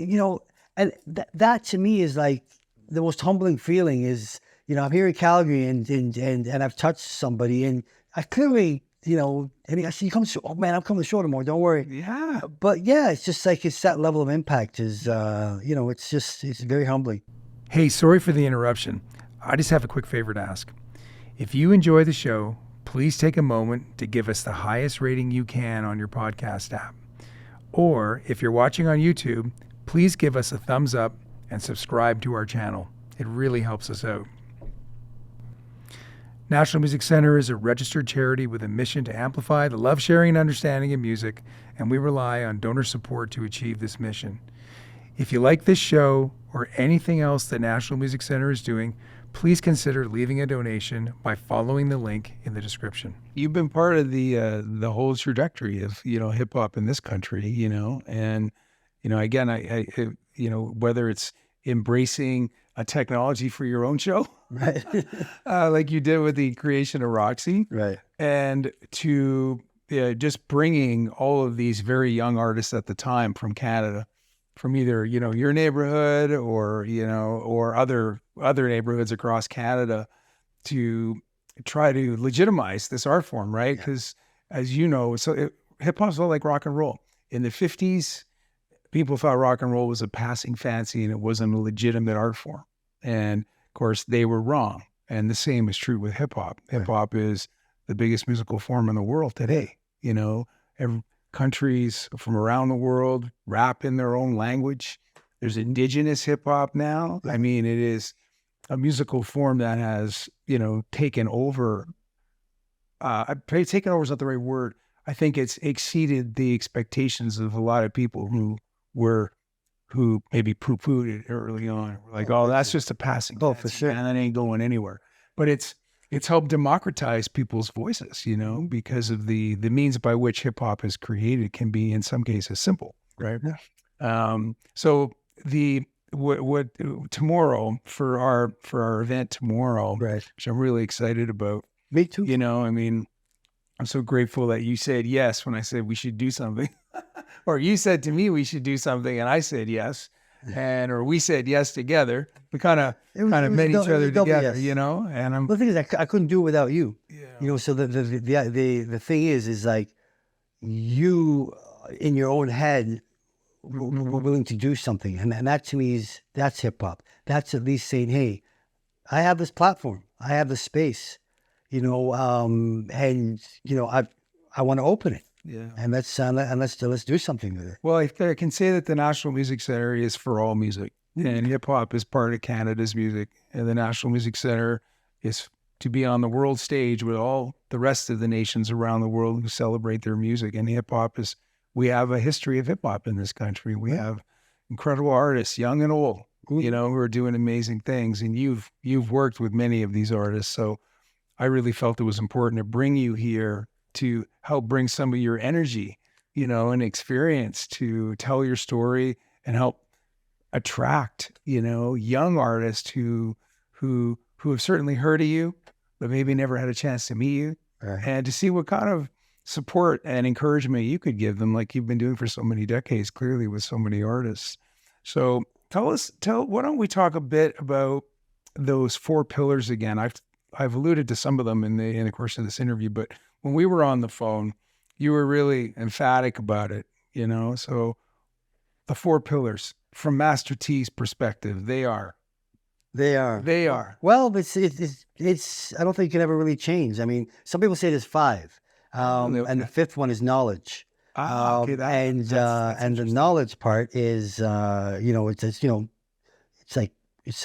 and that to me is like the most humbling feeling. Is I'm here in Calgary, and I've touched somebody, and I clearly and I said, you come to, oh man, I'm coming to the show tomorrow, don't worry. Yeah. But yeah, it's just like, it's that level of impact is, it's very humbling. Hey, sorry for the interruption. I just have a quick favor to ask. If you enjoy the show, please take a moment to give us the highest rating you can on your podcast app. Or if you're watching on YouTube, please give us a thumbs up and subscribe to our channel. It really helps us out. National Music Center is a registered charity with a mission to amplify the love, sharing, and understanding of music, and we rely on donor support to achieve this mission. If you like this show or anything else that National Music Center is doing, please consider leaving a donation by following the link in the description. You've been part of the whole trajectory of hip hop in this country, and again, I whether it's embracing a technology for your own show, Right. like you did with the creation of RapCity, Right. and to just bringing all of these very young artists at the time from Canada, from either your neighborhood or other neighborhoods across Canada, to try to legitimize this art form, right? Because as you know, hip hop's all like rock and roll. In the 50s, people thought rock and roll was a passing fancy and it wasn't a legitimate art form. And of course, they were wrong. And the same is true with hip hop. Hip hop is the biggest musical form in the world today. Countries from around the world rap in their own language. There's indigenous hip hop now. I mean, it is a musical form that has, taken over. Taken over is not the right word. I think it's exceeded the expectations of a lot of people who maybe poo-pooed it early on. We're like, oh, that's just a passing. Oh, for sure. And that ain't going anywhere. But it's helped democratize people's voices, because of the means by which hip hop is created can be in some cases simple, right? Yeah. So what tomorrow for our event tomorrow, Right. which I'm really excited about. Me too. I'm so grateful that you said yes when I said we should do something, or you said to me we should do something, and I said yes, or we said yes together. We kind of met each other together, yes. And I'm The thing is, I couldn't do it without you. Yeah. So the thing is like you in your own head were willing to do something, and that to me that's hip hop. That's at least saying, hey, I have this platform, I have the space, and I want to open it. Yeah. And let's do something with it. Well, I can say that the National Music Center is for all music, and hip hop is part of Canada's music, and the National Music Center is to be on the world stage with all the rest of the nations around the world who celebrate their music. And hip hop we have a history of hip hop in this country. We have incredible artists, young and old, who are doing amazing things. And you've worked with many of these artists, so I really felt it was important to bring you here to help bring some of your energy, and experience to tell your story and help attract, young artists who have certainly heard of you, but maybe never had a chance to meet you, and to see what kind of support and encouragement you could give them, like you've been doing for so many decades, clearly with so many artists. So why don't we talk a bit about those 4 pillars again? I've alluded to some of them in the course of this interview, but when we were on the phone, you were really emphatic about it, So the 4 pillars from Master T's perspective, they are. Well, it's I don't think it can ever really change. I mean, some people say there's 5, and the 5th one is knowledge. Okay, and the knowledge part is it's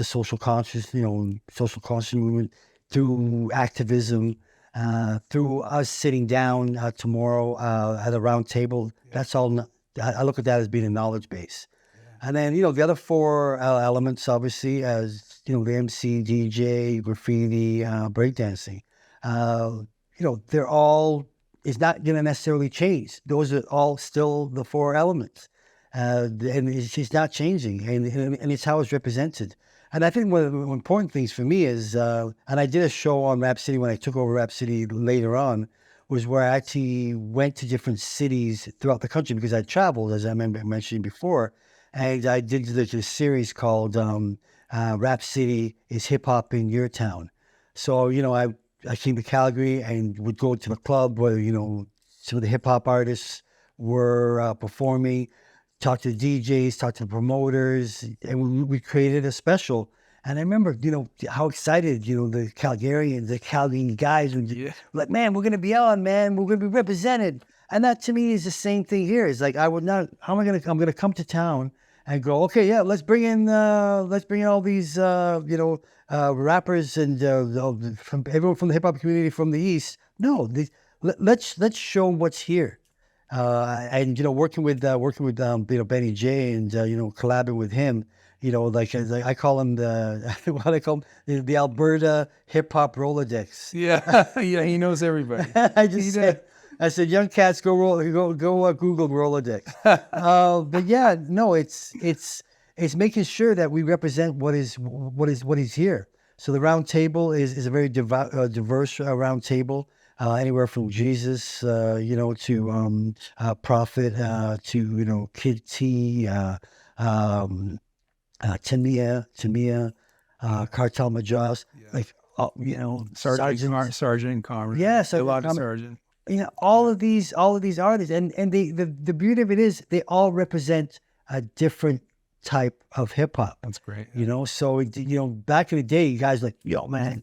a social conscious movement through activism, through us sitting down tomorrow at a round table. That's all. I look at that as being a knowledge base. And then, the other 4 elements, obviously, as, the MC, DJ, graffiti, breakdancing, they're all, it's not going to necessarily change. Those are all still the 4 elements. And it's not changing. And it's how it's represented. And I think one of the important things for me is, and I did a show on RapCity when I took over RapCity later on, was where I actually went to different cities throughout the country because I traveled, as I mentioned before. And I did this series called RapCity is Hip Hop in Your Town. So, I came to Calgary and would go to the club where, some of the hip hop artists were performing, talk to the DJs, talk to the promoters, and we created a special. And I remember, how excited, the Calgarians, the Calgary guys were like, man, we're going to be on, man. We're going to be represented. And that to me is the same thing here. It's like, I'm going to come to town and go, okay, yeah, let's bring in all these, rappers and from everyone from the hip hop community from the East. No, let's show what's here. And working with Benny J and collabing with him, I call him the Alberta hip hop Rolodex. Yeah, yeah, he knows everybody. I said, young cats, go Google Rolodex. But yeah, no, it's making sure that we represent what is here. So the round table is a very diverse round table. Anywhere from Jesus, to Prophet, to Kid T, Tamia, Cartel Majas, Sergeant Commerce. Yes, a lot of Sergeant. All of these artists, and the beauty of it is they all represent a different type of hip hop. That's great. So back in the day, you guys like, yo, man,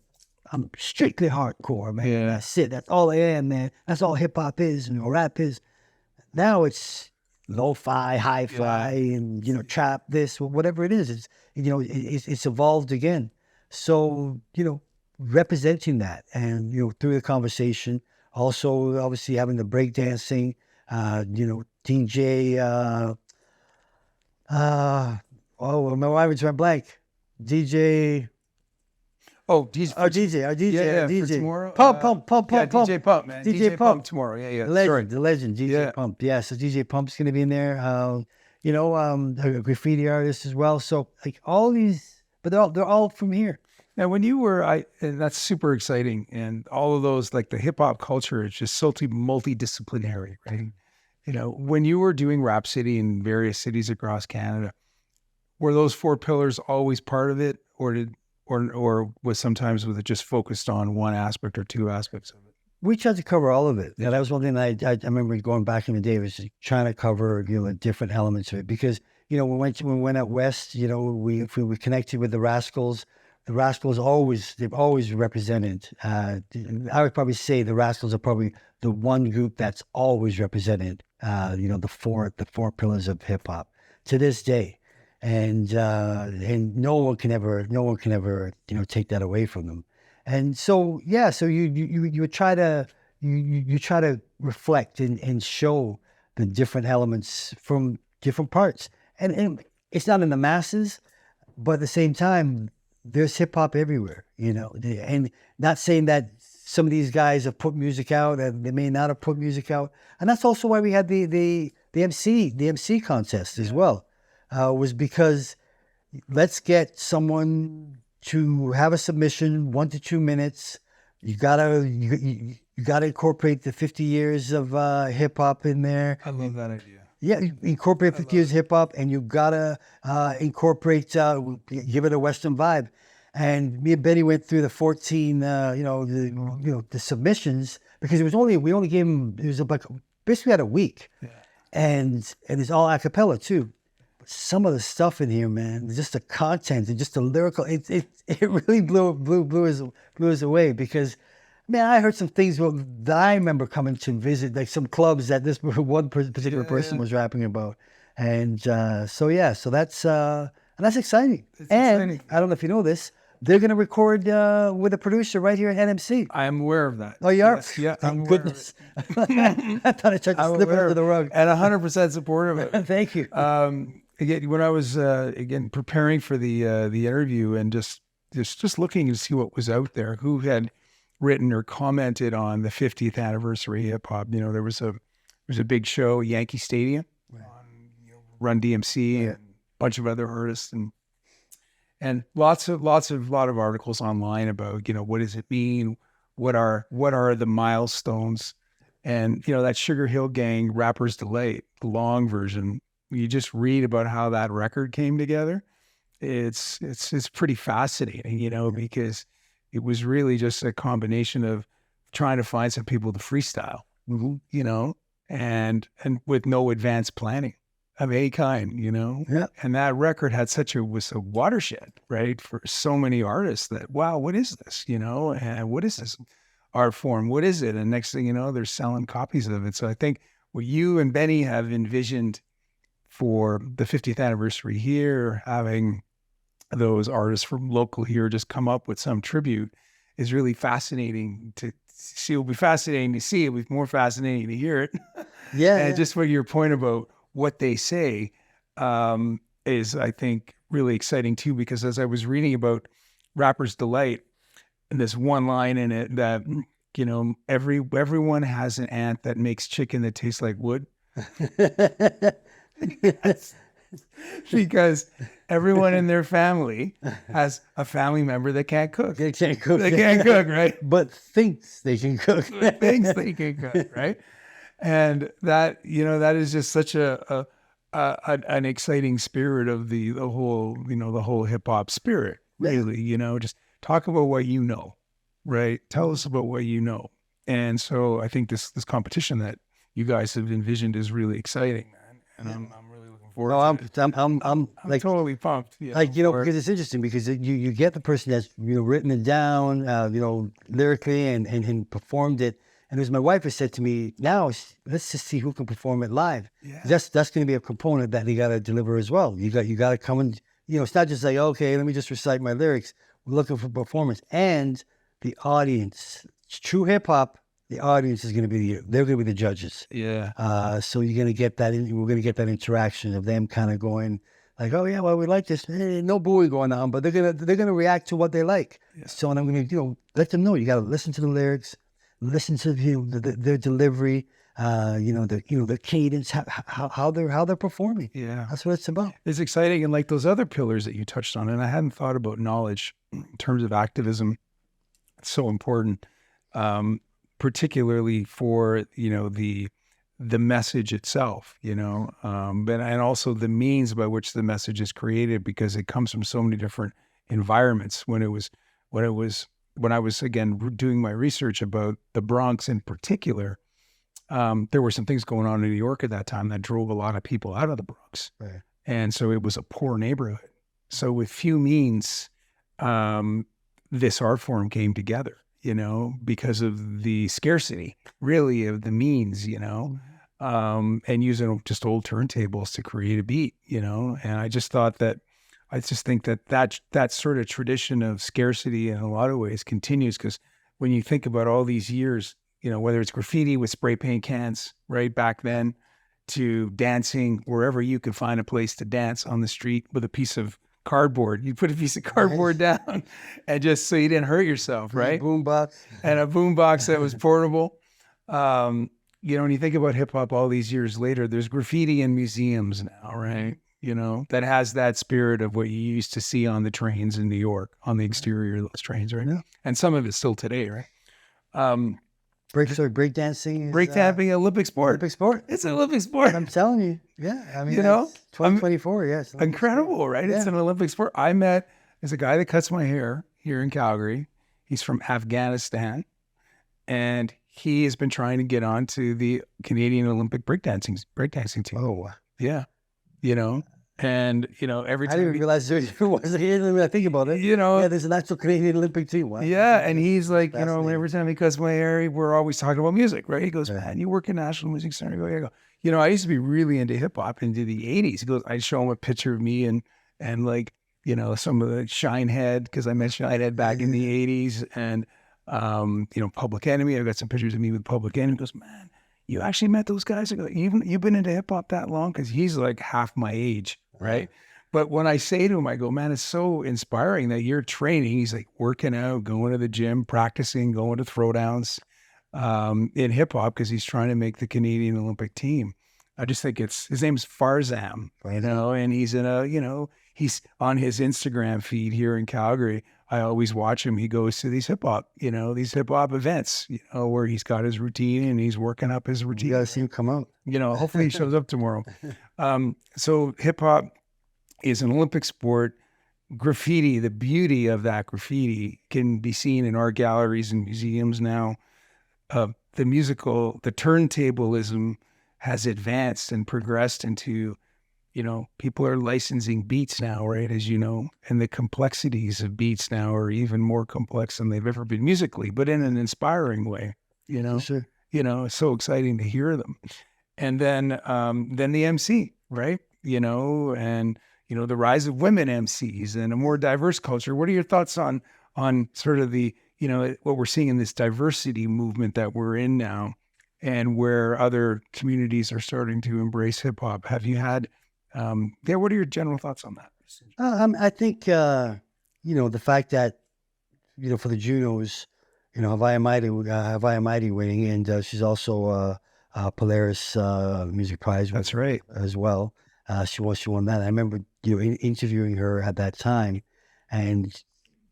I'm strictly hardcore, man. Yeah. That's it. That's all I am, man. That's all hip hop is, rap is. Now it's lo-fi, hi-fi, and trap, this, whatever it is. It's evolved again. So representing that, and through the conversation, also obviously having the breakdancing, DJ. My wife went blank. DJ. Oh, DJ. Our DJ. For tomorrow. Pump. Yeah, DJ Pump, man. DJ Pump tomorrow. Yeah. The legend, DJ Pump. Yeah, so DJ Pump's going to be in there. A graffiti artist as well. So like all these, but they're all from here. Now, when you were, and that's super exciting, and all of those, like the hip hop culture is just so multidisciplinary, right? When you were doing RapCity in various cities across Canada, were those four pillars always part of it, or was sometimes with it just focused on one aspect or two aspects of it? We tried to cover all of it. Yeah, that was one thing that I remember going back in the day, was trying to cover different elements of it, because when we went out west, we connected with the Rascals. The Rascals they've always represented. I would probably say the Rascals are probably the one group that's always represented. The four pillars of hip hop to this day. And no one can ever take that away from them. And so you try to reflect and show the different elements from different parts, and it's not in the masses, but at the same time there's hip hop everywhere, and not saying that some of these guys have put music out and they may not have put music out, and that's also why we had the MC contest as well. Was because let's get someone to have a submission, 1 to 2 minutes. You gotta incorporate the 50 years of hip hop in there. I love that idea. Yeah, incorporate 50 years hip hop, and you gotta incorporate, give it a Western vibe. And me and Benny went through the 14, the submissions, because we only gave him, it was like basically had a week, and it's all a cappella too. Some of the stuff in here, man, just the content and just the lyrical, it really blew us away, because, man, I heard some things that I remember coming to visit, like some clubs that this one particular person was rapping about. And so that's exciting. Exciting. I don't know if you know this, they're going to record with a producer right here at NMC. I am aware of that. Oh, you are? Yes, yeah, Thank goodness. I thought I tried to slip it under the rug. And 100% supportive of it. Thank you. Again, when I was preparing for the interview and just looking to see what was out there, who had written or commented on the 50th anniversary hip hop, there was a big show, Yankee Stadium, on Run DMC and a bunch of other artists, and a lot of articles online about what does it mean, what are the milestones, and that Sugar Hill Gang Rapper's Delight, the long version. You just read about how that record came together. It's pretty fascinating, because it was really just a combination of trying to find some people to freestyle, you know, and with no advanced planning of any kind, you know. Yeah. And that record had was a watershed, right, for so many artists that, wow, what is this, you know, and what is this art form? What is it? And next thing you know, they're selling copies of it. So I think what you and Benny have envisioned for the 50th anniversary here, having those artists from local here just come up with some tribute, is really fascinating to see. It'll be fascinating to see. It'll be more fascinating to hear it. Yeah. And just for your point about what they say is, I think, really exciting too, because as I was reading about Rapper's Delight, and there's one line in it that, you know, everyone has an aunt that makes chicken that tastes like wood. Because everyone in their family has a family member that can't cook. They can't cook. They can't cook, right? But thinks they can cook. Thinks they can cook, right? And that, you know, that is just such an exciting spirit of the whole, you know, the whole hip hop spirit, really, you know, just talk about what you know, right? Tell us about what you know. And so I think this competition that you guys have envisioned is really exciting, man. And I'm really looking forward to it. I'm like totally pumped. You know, like, you know, because it's interesting because you get the person that's, you know, written it down, you know, lyrically and performed it. And as my wife has said to me, now let's just see who can perform it live. Yeah. That's going to be a component that you got to deliver as well. You got to come and, you know, it's not just like, okay, let me just recite my lyrics. We're looking for performance and the audience. True hip hop, the audience is going to be they're going to be the judges. Yeah. So you're going to get that. We're going to get that interaction of them kind of going like, oh yeah, well we like this. No booing going on, but they're gonna react to what they like. Yeah. So and I'm going to, you know, let them know. You got to listen to the lyrics. Listen to their delivery, the cadence, how they're performing. Yeah, that's what it's about. It's exciting, and like those other pillars that you touched on, and I hadn't thought about knowledge in terms of activism. It's so important, particularly for, you know, the message itself, you know, but and also the means by which the message is created, because it comes from so many different environments. When I was, again, doing my research about the Bronx in particular, there were some things going on in New York at that time that drove a lot of people out of the Bronx. Right. And so it was a poor neighborhood. So with few means, this art form came together, you know, because of the scarcity, really, of the means, you know, and using just old turntables to create a beat, you know. And I just think that sort of tradition of scarcity in a lot of ways continues, because when you think about all these years, you know, whether it's graffiti with spray paint cans, right, back then, to dancing wherever you could find a place to dance on the street with a piece of cardboard. You put a piece of cardboard down and just so you didn't hurt yourself, right? Boombox. And a boombox that was portable. You know, when you think about hip hop all these years later, there's graffiti in museums now, right? You know, that has that spirit of what you used to see on the trains in New York, on the exterior of those trains, right? Yeah. And some of it's still today, right? Breakdancing. Breakdancing, Olympic sport. Olympic sport. It's an Olympic sport. I'm telling you. Yeah. I mean, you know, 2024. Yes. Incredible, right? Yeah. It's an Olympic sport. There's a guy that cuts my hair here in Calgary. He's from Afghanistan, and he has been trying to get onto the Canadian Olympic breakdancing team. Oh, yeah. You know, and, you know, every time I didn't realize there was, I think about it. You know, yeah, there's an actual Canadian Olympic team. Wow. Yeah. And he's like, you know, every time he cuts my hair, we're always talking about music, right? He goes, man, you work in National Music Center. I go, you know, I used to be really into hip hop into the 80s. He goes, I'd show him a picture of me and like, you know, some of the Shinehead, because I met Shinehead back in the 80s, and, you know, Public Enemy. I've got some pictures of me with Public Enemy. He goes, man, you actually met those guys? I go, you've been into hip hop that long? Because he's like half my age, right? But when I say to him, I go, man, it's so inspiring that you're training. He's like working out, going to the gym, practicing, going to throwdowns in hip hop, because he's trying to make the Canadian Olympic team. I just think his name's Farzam, you know, and he's he's on his Instagram feed here in Calgary. I always watch him. He goes to these hip hop events, you know, where he's got his routine and he's working up his routine. You got to see him come out. You know, hopefully he shows up tomorrow. So hip hop is an Olympic sport. graffiti, the beauty of that graffiti can be seen in art galleries and museums now. The turntablism has advanced and progressed into, people are licensing beats now, right? As you know, and the complexities of beats now are even more complex than they've ever been musically, but in an inspiring way, Sure. it's so exciting to hear them. And then the MC, right? And the rise of women MCs and a more diverse culture. What are your thoughts on sort of the, what we're seeing in this diversity movement that we're in now, and where other communities are starting to embrace hip hop? Have you had, what are your general thoughts on that? I think, the fact that, for the Junos, Havaya Mighty winning, and she's also Polaris Music Prize. That's right. As well. She won that. I remember, interviewing her at that time, and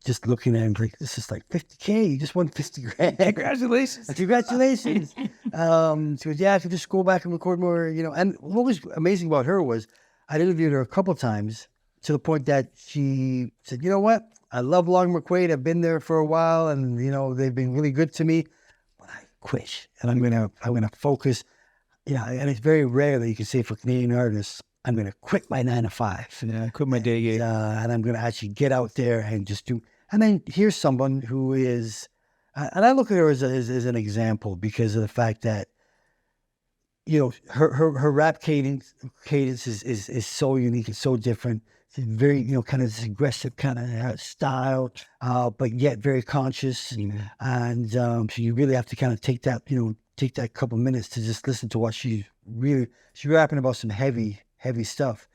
just looking at him like, this is like $50K. You just won 50 grand. Congratulations. Congratulations. She goes, yeah, I could just go back and record more, And what was amazing about her was I interviewed her a couple of times to the point that she said, you know what? I love Long McQuaid. I've been there for a while, and, they've been really good to me. But I quit, and I'm gonna focus. And it's very rare that you can say for Canadian artists, I'm going to quit my 9 to 5. Yeah, quit my day gig. And I'm going to actually get out there and just do. And then here's someone who is, and I look at her as an example because of the fact that, her rap cadence is so unique and so different. It's very, kind of this aggressive kind of style, but yet very conscious. Mm-hmm. And so you really have to kind of take that couple minutes to just listen to what she's rapping about, some heavy stuff,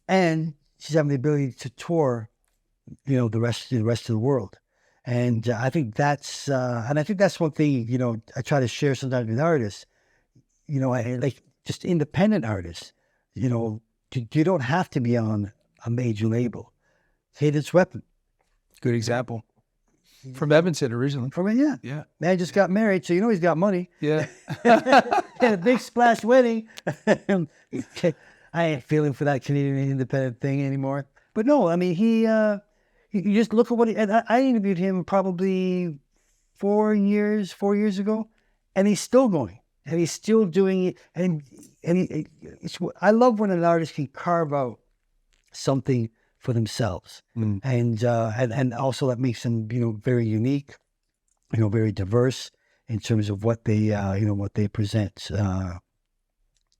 and she's having the ability to tour, the rest of the world. And I think that's one thing, I try to share sometimes with artists, like just independent artists, you don't have to be on a major label. Cadence Weapon. Good example. From Edmonton originally. Yeah. Man just got married, so he's got money. Yeah. Had a big splash wedding. I ain't feeling for that Canadian independent thing anymore. But no, I mean, he you just look at what and I interviewed him probably 4 years ago, and he's still going, and he's still doing it. And I love when an artist can carve out something for themselves, and also that makes them very unique, very diverse in terms of what they present,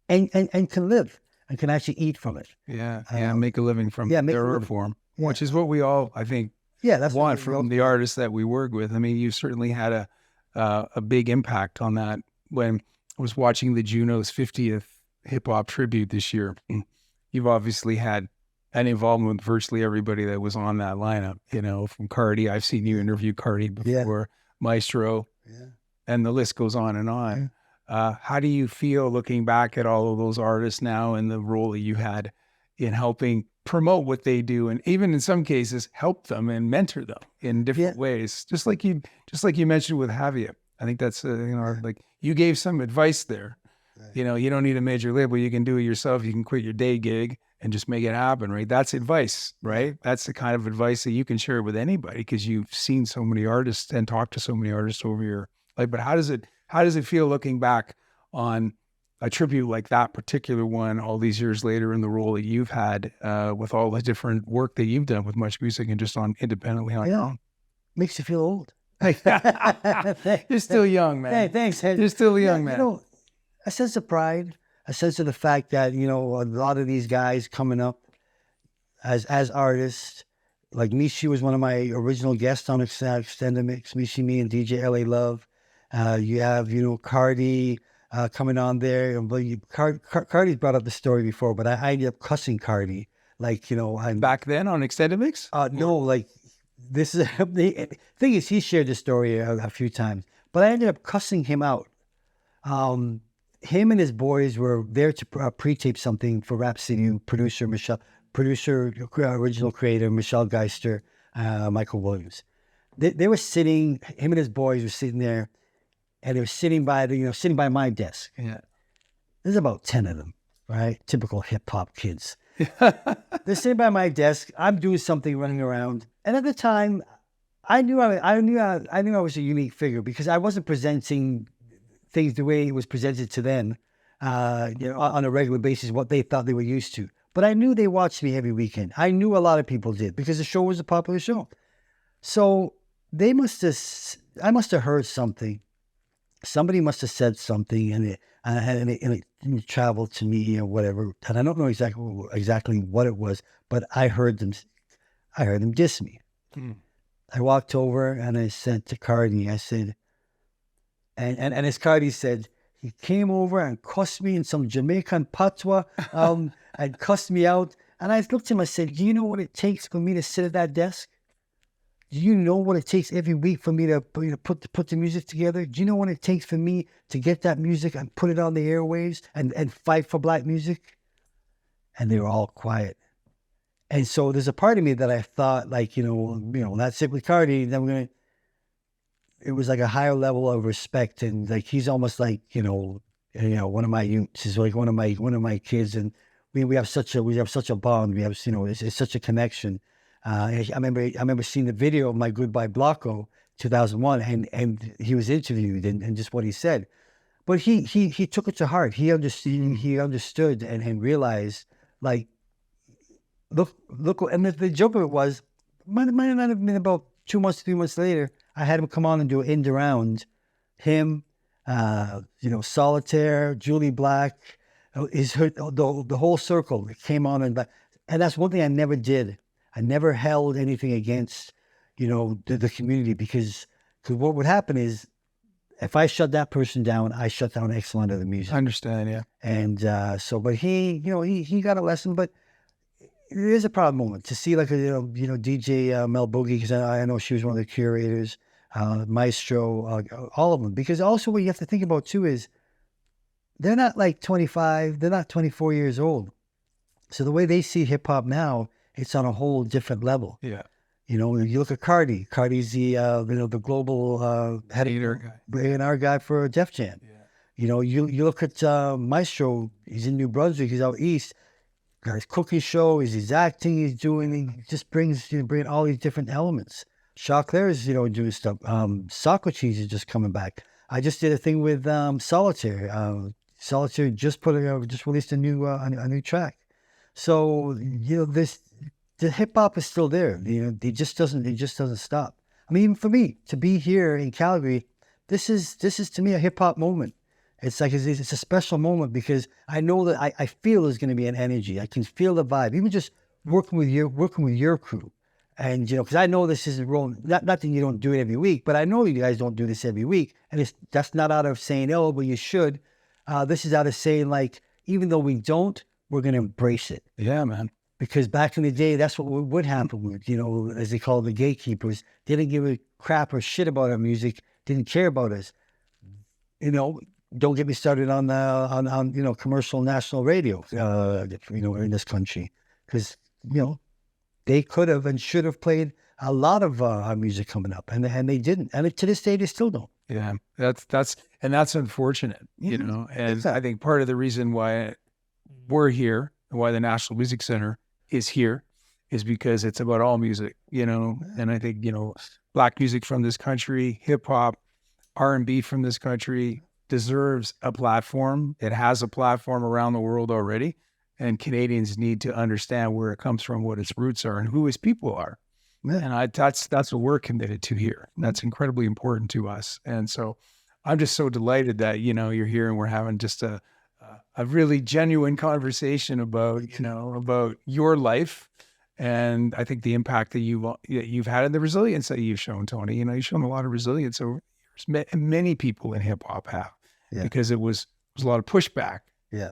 and can live and can actually eat from it. Make a living from their art form, which is what we all, I think, that's want from the artists that we work with. I mean, you certainly had a big impact on that when I was watching the Junos 50th hip hop tribute this year. You've obviously had an involvement with virtually everybody that was on that lineup, from Cardi. I've seen you interview Cardi before, Maestro, and the list goes on and on. Yeah. How do you feel looking back at all of those artists now and the role that you had in helping promote what they do, and even in some cases help them and mentor them in different ways? Just like you mentioned with Javier. I think that's like you gave some advice there. Right. You don't need a major label. You can do it yourself. You can quit your day gig and just make it happen, right? That's advice, right? That's the kind of advice that you can share with anybody because you've seen so many artists and talked to so many artists over your life. But how does it feel looking back on a tribute like that particular one all these years later in the role that you've had with all the different work that you've done with MuchMusic and just independently on your own? Makes you feel old. You're still young, man. Hey, thanks. You're still a young man. A sense of pride, a sense of the fact that, a lot of these guys coming up as artists, like Michi was one of my original guests on X-tendamix, Michi, me, and DJ LA Love. You have, Cardi coming on there. Cardi's brought up the story before, but I ended up cussing Cardi. Like, back then on X-tendamix? No, like, this is the thing is, he shared this story a few times, but I ended up cussing him out. Him and his boys were there to pre-tape something for RapCity. Producer, original creator Michelle Geister, Michael Williams. They were sitting. Him and his boys were sitting there, and they were sitting by my desk. Yeah, there's about 10 of them, right? Typical hip hop kids. They're sitting by my desk. I'm doing something, running around, and at the time, I knew I was a unique figure because I wasn't presenting things the way it was presented to them, on a regular basis, what they thought they were used to. But I knew they watched me every weekend. I knew a lot of people did because the show was a popular show. So I must have heard something. Somebody must have said something, and it traveled to me or whatever. And I don't know exactly what it was, but I heard them diss me. I walked over and I said to Cardi, I said, and as Cardi said, he came over and cussed me in some Jamaican patois, and cussed me out. And I looked at him, I said, do you know what it takes for me to sit at that desk? Do you know what it takes every week for me to put the music together? Do you know what it takes for me to get that music and put it on the airwaves and fight for Black music? And they were all quiet. And so there's a part of me that I thought, like, that's it with Cardi. Then it was like a higher level of respect, and like he's almost like one of my youths. He's like one of my kids, and we have such a bond. We have it's such a connection. I remember seeing the video of my Goodbye Blocko 2001, and he was interviewed, and just what he said. But he took it to heart. He understood and realized, like, look, and the joke of it was, might not have been about 2 months, 3 months later, I had him come on and do an end around. Him, Solitaire, Julie Black, the whole circle came on, and that's one thing I never did. I never held anything against, the community, because what would happen is, if I shut that person down, I shut down X amount of the music. I understand, yeah. And but he got a lesson, but it is a proud moment to see, like, DJ Mel Boogie, because I know she was one of the curators, Maestro, all of them. Because also what you have to think about too is, they're not like 25, they're not 24 years old. So the way they see hip hop now, it's on a whole different level. Yeah. You look at Cardi. Cardi's the global head A&R guy for Def Jam. Yeah. You look at Maestro. He's in New Brunswick. He's out east. Got his cooking show. He's acting. He's doing. He just brings all these different elements. Chaclair is doing stuff. Socrates is just coming back. I just did a thing with Solitaire. Solitaire just released a new track. So the hip hop is still there. It just doesn't stop. I mean, even for me to be here in Calgary, this is to me a hip hop moment. It's like it's a special moment, because I know that I feel there's going to be an energy. I can feel the vibe. Even just working with your crew, and because I know this isn't wrong. Not that you don't do it every week, but I know you guys don't do this every week, and that's not out of saying, oh, but you should. This is out of saying, like, even though we don't, we're going to embrace it. Yeah, man. Because back in the day, that's what would happen with, as they call the gatekeepers. They didn't give a crap or shit about our music, didn't care about us. Don't get me started on commercial national radio, in this country. Because, they could have and should have played a lot of our music coming up, and they didn't. And to this day, they still don't. Yeah, that's unfortunate, And exactly. I think part of the reason why we're here, and why the National Music Center is here, is because it's about all music, and I think, Black music from this country, hip hop, R&B from this country deserves a platform. It has a platform around the world already, and Canadians need to understand where it comes from, what its roots are, and who its people are. Yeah. And that's what we're committed to here. That's incredibly important to us. And so I'm just so delighted that, you're here and we're having just a really genuine conversation about, about your life. And I think the impact that you've had and the resilience that you've shown, Tony. You've shown a lot of resilience over years. Many people in hip hop have, because it was a lot of pushback,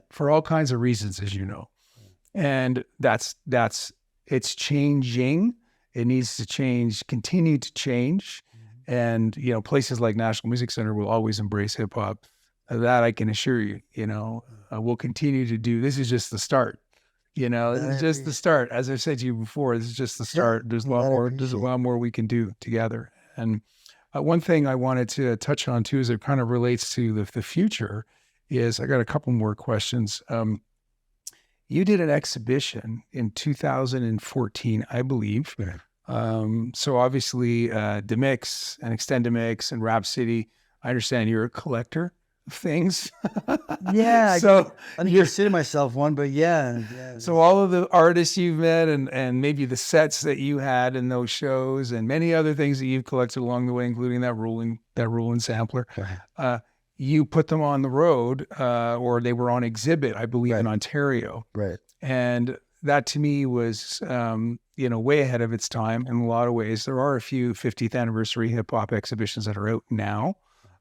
for all kinds of reasons, as you know. And it's changing. It needs to change, continue to change. And, places like National Music Center will always embrace hip hop. That I can assure you, we'll continue to do. This is just the start. This is just the start. As I've said to you before, this is just the start. There's a lot more we can do together. And one thing I wanted to touch on too, as it kind of relates to the future, is I got a couple more questions. you did an exhibition in 2014, I believe. Right. So obviously, Demix and X-tendamix and RapCity. I understand you're a collector of things. Yeah, So I didn't you're consider myself one, but yeah. so all of the artists you've met and maybe the sets that you had in those shows and many other things that you've collected along the way, including that Roland sampler. Right. You put them on the road, or they were on exhibit, I believe, in Ontario. Right. And that to me was, way ahead of its time in a lot of ways. There are a few 50th anniversary hip hop exhibitions that are out now.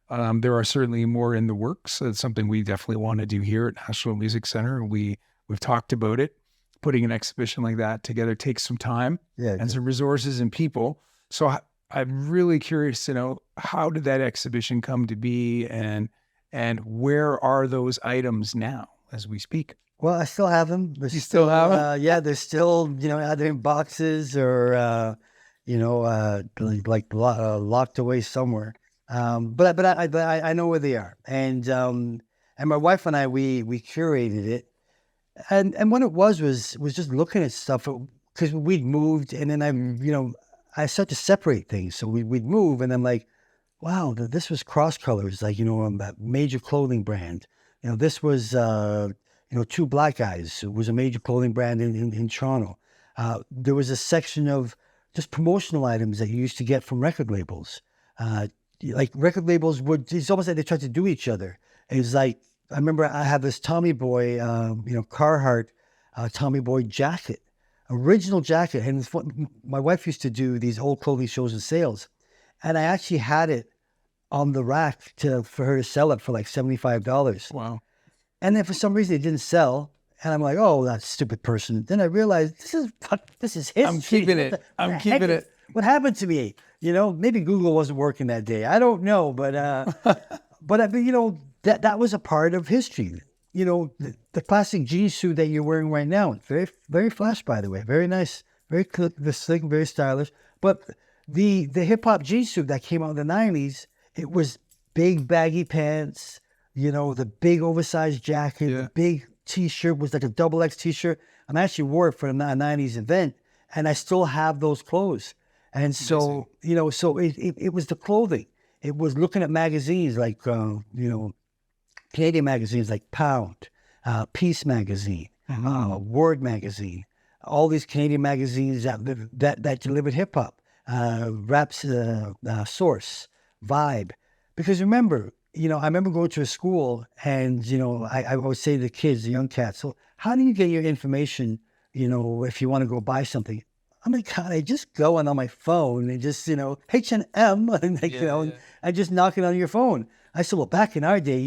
There are certainly more in the works. It's something we definitely want to do here at National Music Center. We've talked about it. Putting an exhibition like that together takes some time and some resources and people. So I'm really curious to know, how did that exhibition come to be, and where are those items now as we speak? Well, I still have them. You still have them? Yeah, they're still, either in boxes or, locked away somewhere. But I know where they are. And my wife and I, we curated it. And what it was just looking at stuff, because we'd moved, and then I started to separate things. So we'd move, and I'm like, wow, this was Cross Colors, like, a major clothing brand. This was, Two Black Guys. It was a major clothing brand in Toronto. There was a section of just promotional items that you used to get from record labels. Like record labels it's almost like they tried to do each other. It was like, I remember I had this Tommy Boy, Carhartt Tommy Boy jacket, original jacket. And it's what my wife used to do, these old clothing shows and sales. And I actually had it on the rack for her to sell it for like $75. Wow. And then for some reason it didn't sell. And I'm like, oh, that stupid person. Then I realized this is history. I'm keeping it. I'm keeping it. What happened to me? Maybe Google wasn't working that day. I don't know, but that was a part of history. The classic jeans suit that you're wearing right now, very, very flash, by the way, very nice, very slick, very stylish. But the hip hop jeans suit that came out in the '90s, it was big baggy pants, the big oversized jacket, the big T-shirt was like a XXX T-shirt. I actually wore it for a '90s event, and I still have those clothes. And so, it was the clothing. It was looking at magazines like, Canadian magazines like Pound, Peace Magazine, Word Magazine, all these Canadian magazines that delivered hip hop, Rap's Source, Vibe. Because remember, I remember going to a school, and I would say to the kids, the young cats, so how do you get your information? If you want to go buy something. I'm like, God, I just go on my phone and just, H&M, and just knock it on your phone. I said, well, back in our day,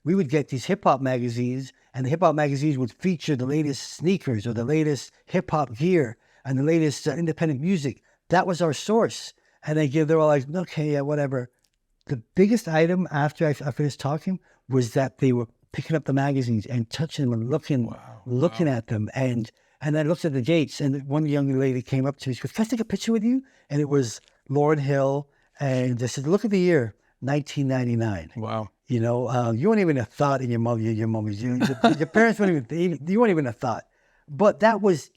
we would get these hip hop magazines, and the hip hop magazines would feature the latest sneakers or the latest hip hop gear and the latest independent music. That was our source. And they're all like, okay, yeah, whatever. The biggest item after I finished talking was that they were picking up the magazines and touching them and looking at them. And I looked at the dates, and one young lady came up to me. She goes, can I take a picture with you? And it was Lauryn Hill. And they said, look at the year, 1999. Wow. You weren't even a thought in your mommy's. Your parents weren't even, you weren't even a thought. But that was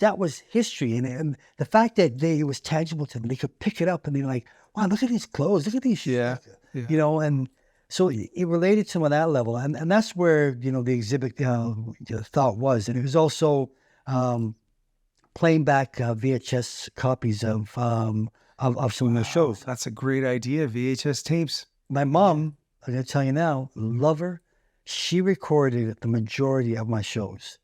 history. And the fact that it was tangible to them, they could pick it up and they're like, wow, look at these clothes. Look at these shoes. Yeah. And so it related to them on that level. And that's where, the exhibit thought was. And it was also playing back VHS copies of some of the shows. That's a great idea. VHS tapes. My mom, I'm going to tell you now, love her. She recorded the majority of my shows.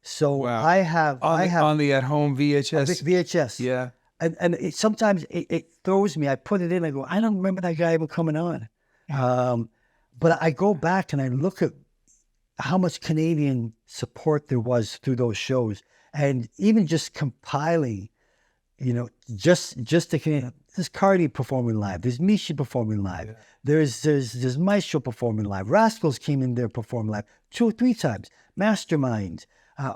So I have on the at-home VHS. VHS. Yeah. And sometimes it throws me. I put it in. I go, I don't remember that guy ever coming on. But I go back and I look at how much Canadian support there was through those shows, and even just compiling, just the Canadian. There's Cardi performing live. There's Misha performing live. Yeah. There's Maestro performing live. Rascals came in there performing live 2 or 3 times. Mastermind,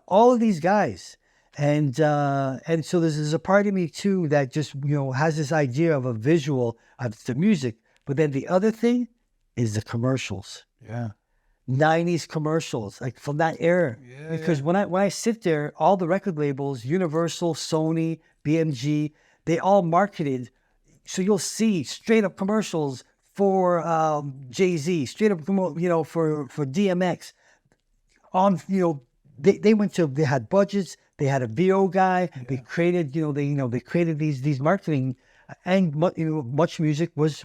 all of these guys, and so there's a part of me too that just has this idea of a visual of the music, but then the other thing is the commercials. Yeah. '90s commercials, like from that era. Because when I sit there, all the record labels, Universal, Sony, BMG, they all marketed. So you'll see straight up commercials for Jay-Z, straight up, for DMX. They had budgets, they had a VO guy, they created, they created these marketing, and MuchMusic was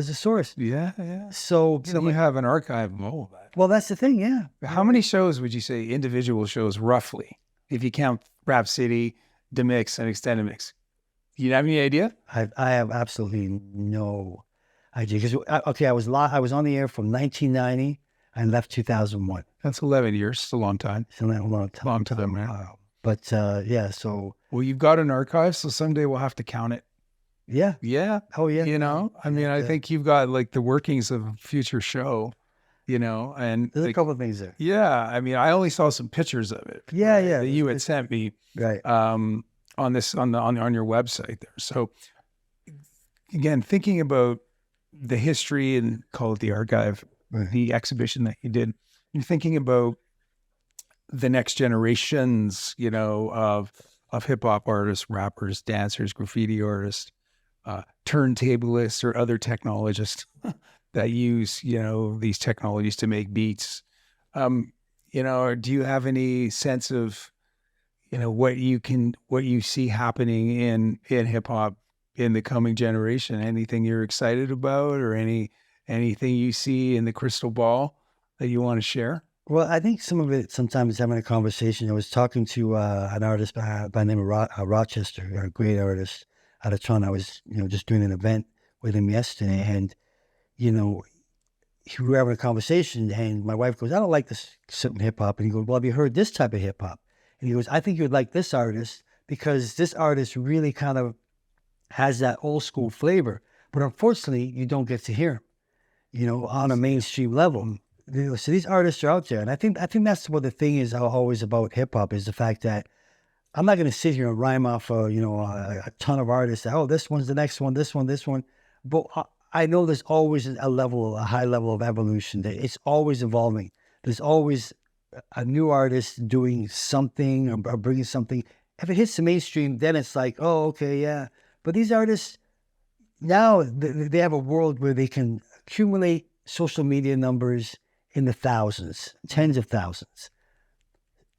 the source. Yeah. So You have an archive of all of that. well, that's the thing, yeah. How many shows would you say, individual shows, roughly, if you count RapCity, DeMix, and X-tendamix? You have any idea? I have absolutely no idea, because I was on the air from 1990 and left 2001. That's 11 years. It's a long time. It's a long time. Long to them, man. But yeah, so Well, you've got an archive, so someday we'll have to count it. yeah. Yeah. Oh yeah. I mean, I think you've got like the workings of a future show, and There's like, a couple of things there. yeah, I mean, I only saw some pictures of it. Yeah, right, yeah. that you had sent me Right. on your website there. So again, thinking about the history and call it the archive, Right. the exhibition that you did, you're thinking about the next generations, of hip hop artists, rappers, dancers, graffiti artists, turntablists, or other technologists that use, these technologies to make beats. Do you have any sense of, what you see happening in hip hop in the coming generation? Anything you're excited about, or anything you see in the crystal ball that you want to share? Well, I think some of it sometimes having a conversation. I was talking to an artist by the name of Rochester, a great artist out of Toronto. I was, just doing an event with him yesterday, and we were having a conversation, and my wife goes, "I don't like this certain hip hop," and he goes, "Well, have you heard this type of hip hop?" And he goes, "I think you'd like this artist, because this artist really kind of has that old school flavor, but unfortunately, you don't get to hear him, on a mainstream level." So these artists are out there, and I think that's what the thing is always about hip hop, is the fact that I'm not going to sit here and rhyme off a ton of artists. Oh, this one's the next one, this one, but I know there's always a high level of evolution. That it's always evolving. There's always a new artist doing something or bringing something. If it hits the mainstream, then it's like, oh, okay, yeah. But these artists now, they have a world where they can accumulate social media numbers in the thousands, tens of thousands.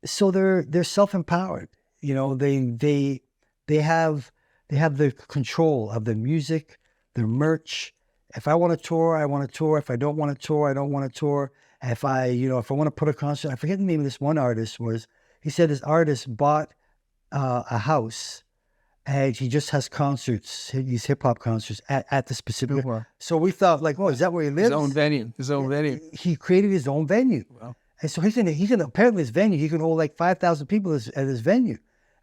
So they're self-empowered. They have the control of their music, their merch. If I want to tour, I want to tour. If I don't want to tour, I don't want to tour. If I want to put a concert, I forget the name of this one artist he said this artist bought a house, and he just has concerts, these hip hop concerts at the specific. Sure. So we thought, like, oh, is that where he lives? His own venue. He created his own venue. Wow. And so he can apparently his venue, he can hold like 5,000 people at his venue.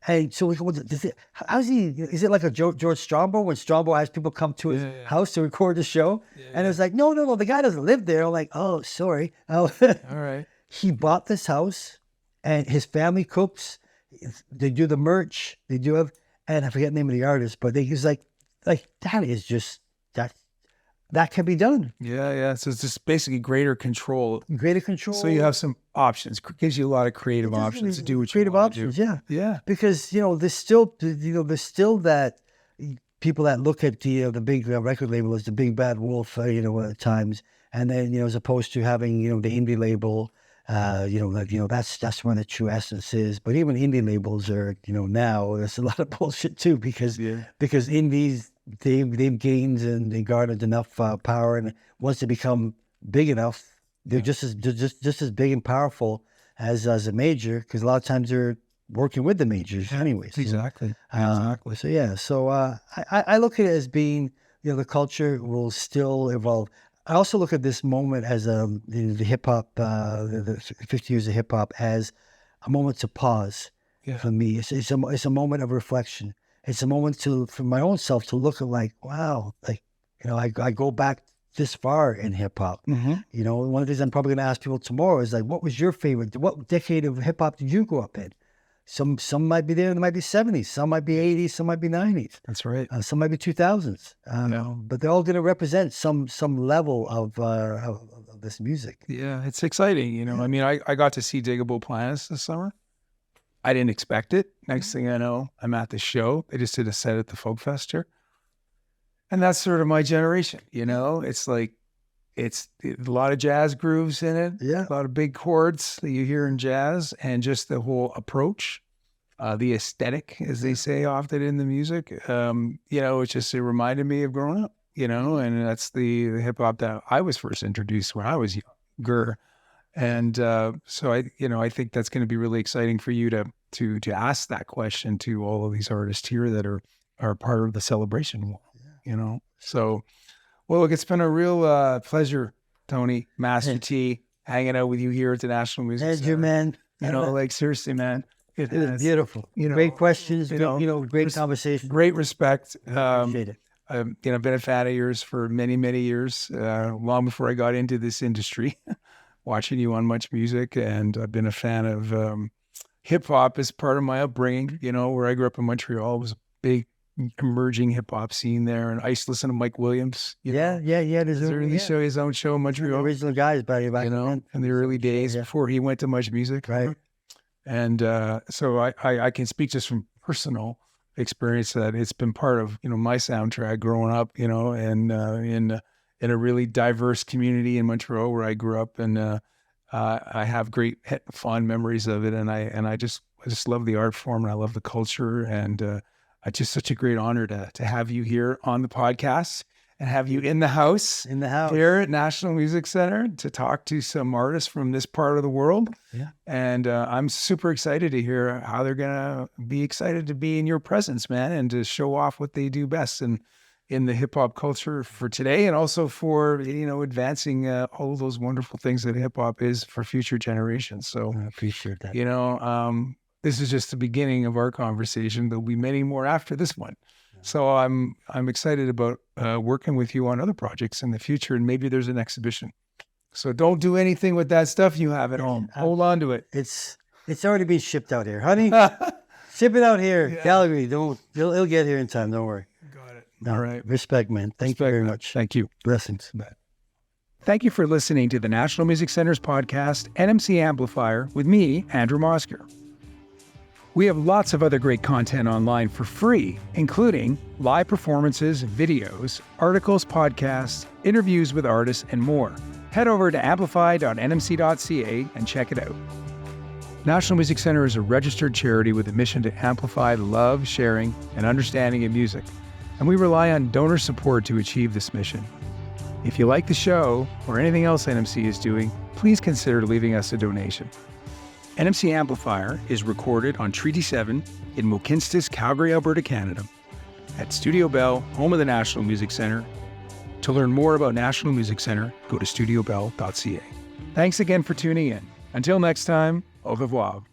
And so we go, is it like a George Strombo, when Strombo has people come to his house to record the show? And it was like, no, the guy doesn't live there. I'm like, oh, sorry. Oh. All right. He bought this house, and his family cooks. They do the merch. They do have, and I forget the name of the artist, but he's like that is just that can be done. Yeah. So it's just basically greher control. Greater control. So you have some options. Gives you a lot of creative options to do what you creative want options. to do. Yeah. Because there's still that people that look at the big record label as the big bad wolf, at times, and then as opposed to having the indie label. That's where the true essence is. But even indie labels are, now there's a lot of bullshit too, because indies they've gained and they garnered enough power, and once they become big enough, they're just as big and powerful as a major, because a lot of times they're working with the majors anyways. Exactly. So yeah, I look at it as being the culture will still evolve. I also look at this moment as the hip hop, the 50 years of hip hop, as a moment to pause. Yeah. For me, it's a moment of reflection. It's a moment for my own self to look at, like, wow, like, I go back this far in hip hop. Mm-hmm. One of the things I'm probably going to ask people tomorrow is, like, what was your favorite? What decade of hip hop did you grow up in? Some might be there in the 70s, some might be 80s, some might be 90s. That's right. Some might be 2000s. But they're all going to represent some level of this music. Yeah, it's exciting. You know, I mean, I got to see Diggable Planets this summer. I didn't expect it. Next thing I know, I'm at the show. They just did a set at the Folk Fest here. And that's sort of my generation, you know? It's like, it's a lot of jazz grooves in it. Yeah. A lot of big chords that you hear in jazz, and just the whole approach, the aesthetic, as they say often in the music. You know, it reminded me of growing up, you know, and that's the hip hop that I was first introduced when I was younger. And so I think that's going to be really exciting for you to ask that question to all of these artists here that are part of the celebration, you know. So, well, look, it's been a real pleasure, Tony, Master T, hanging out with you here at the National Music Center. Man. You know, like, seriously, man. It is beautiful. You know, great questions, great conversation. Great respect. Appreciate it. You know, I've been a fan of yours for many, many years, long before I got into this industry, watching you on MuchMusic. And I've been a fan of hip hop as part of my upbringing, you know, where I grew up in Montreal. It was a big emerging hip hop scene there. And I used to listen to Mike Williams. Yeah. There's his own show in Montreal. The original guys back you know, then. In the early days before he went to MuchMusic. Right. And so I can speak just from personal experience that it's been part of, you know, my soundtrack growing up, you know, and in a really diverse community in Montreal where I grew up, and I have great fond memories of it, and I just love the art form, and I love the culture, and it's just such a great honor to have you here on the podcast and have you in the house here at National Music Center to talk to some artists from this part of the world. Yeah. And I'm super excited to hear how they're going to be excited to be in your presence, man, and to show off what they do best in the hip hop culture for today, and also for, you know, advancing all of those wonderful things that hip hop is for future generations. So I appreciate that. You know, this is just the beginning of our conversation. There'll be many more after this one. So I'm excited about working with you on other projects in the future, and maybe there's an exhibition. So don't do anything with that stuff you have at home. Hold on to it. It's already been shipped out here, honey. Ship it out here, Calgary. It'll get here in time. Don't worry. Got it. No, All right. Respect, man. Thank you very much. Thank you. Blessings. Thank you for listening to the National Music Center's podcast, NMC Amplifier, with me, Andrew Mosker. We have lots of other great content online for free, including live performances, videos, articles, podcasts, interviews with artists, and more. Head over to amplify.nmc.ca and check it out. National Music Center is a registered charity with a mission to amplify the love, sharing, and understanding of music, and we rely on donor support to achieve this mission. If you like the show or anything else NMC is doing, please consider leaving us a donation. NMC Amplifier is recorded on Treaty 7 in Mohkinstsis, Calgary, Alberta, Canada, at Studio Bell, home of the National Music Center. To learn more about National Music Center, go to studiobell.ca. Thanks again for tuning in. Until next time, au revoir.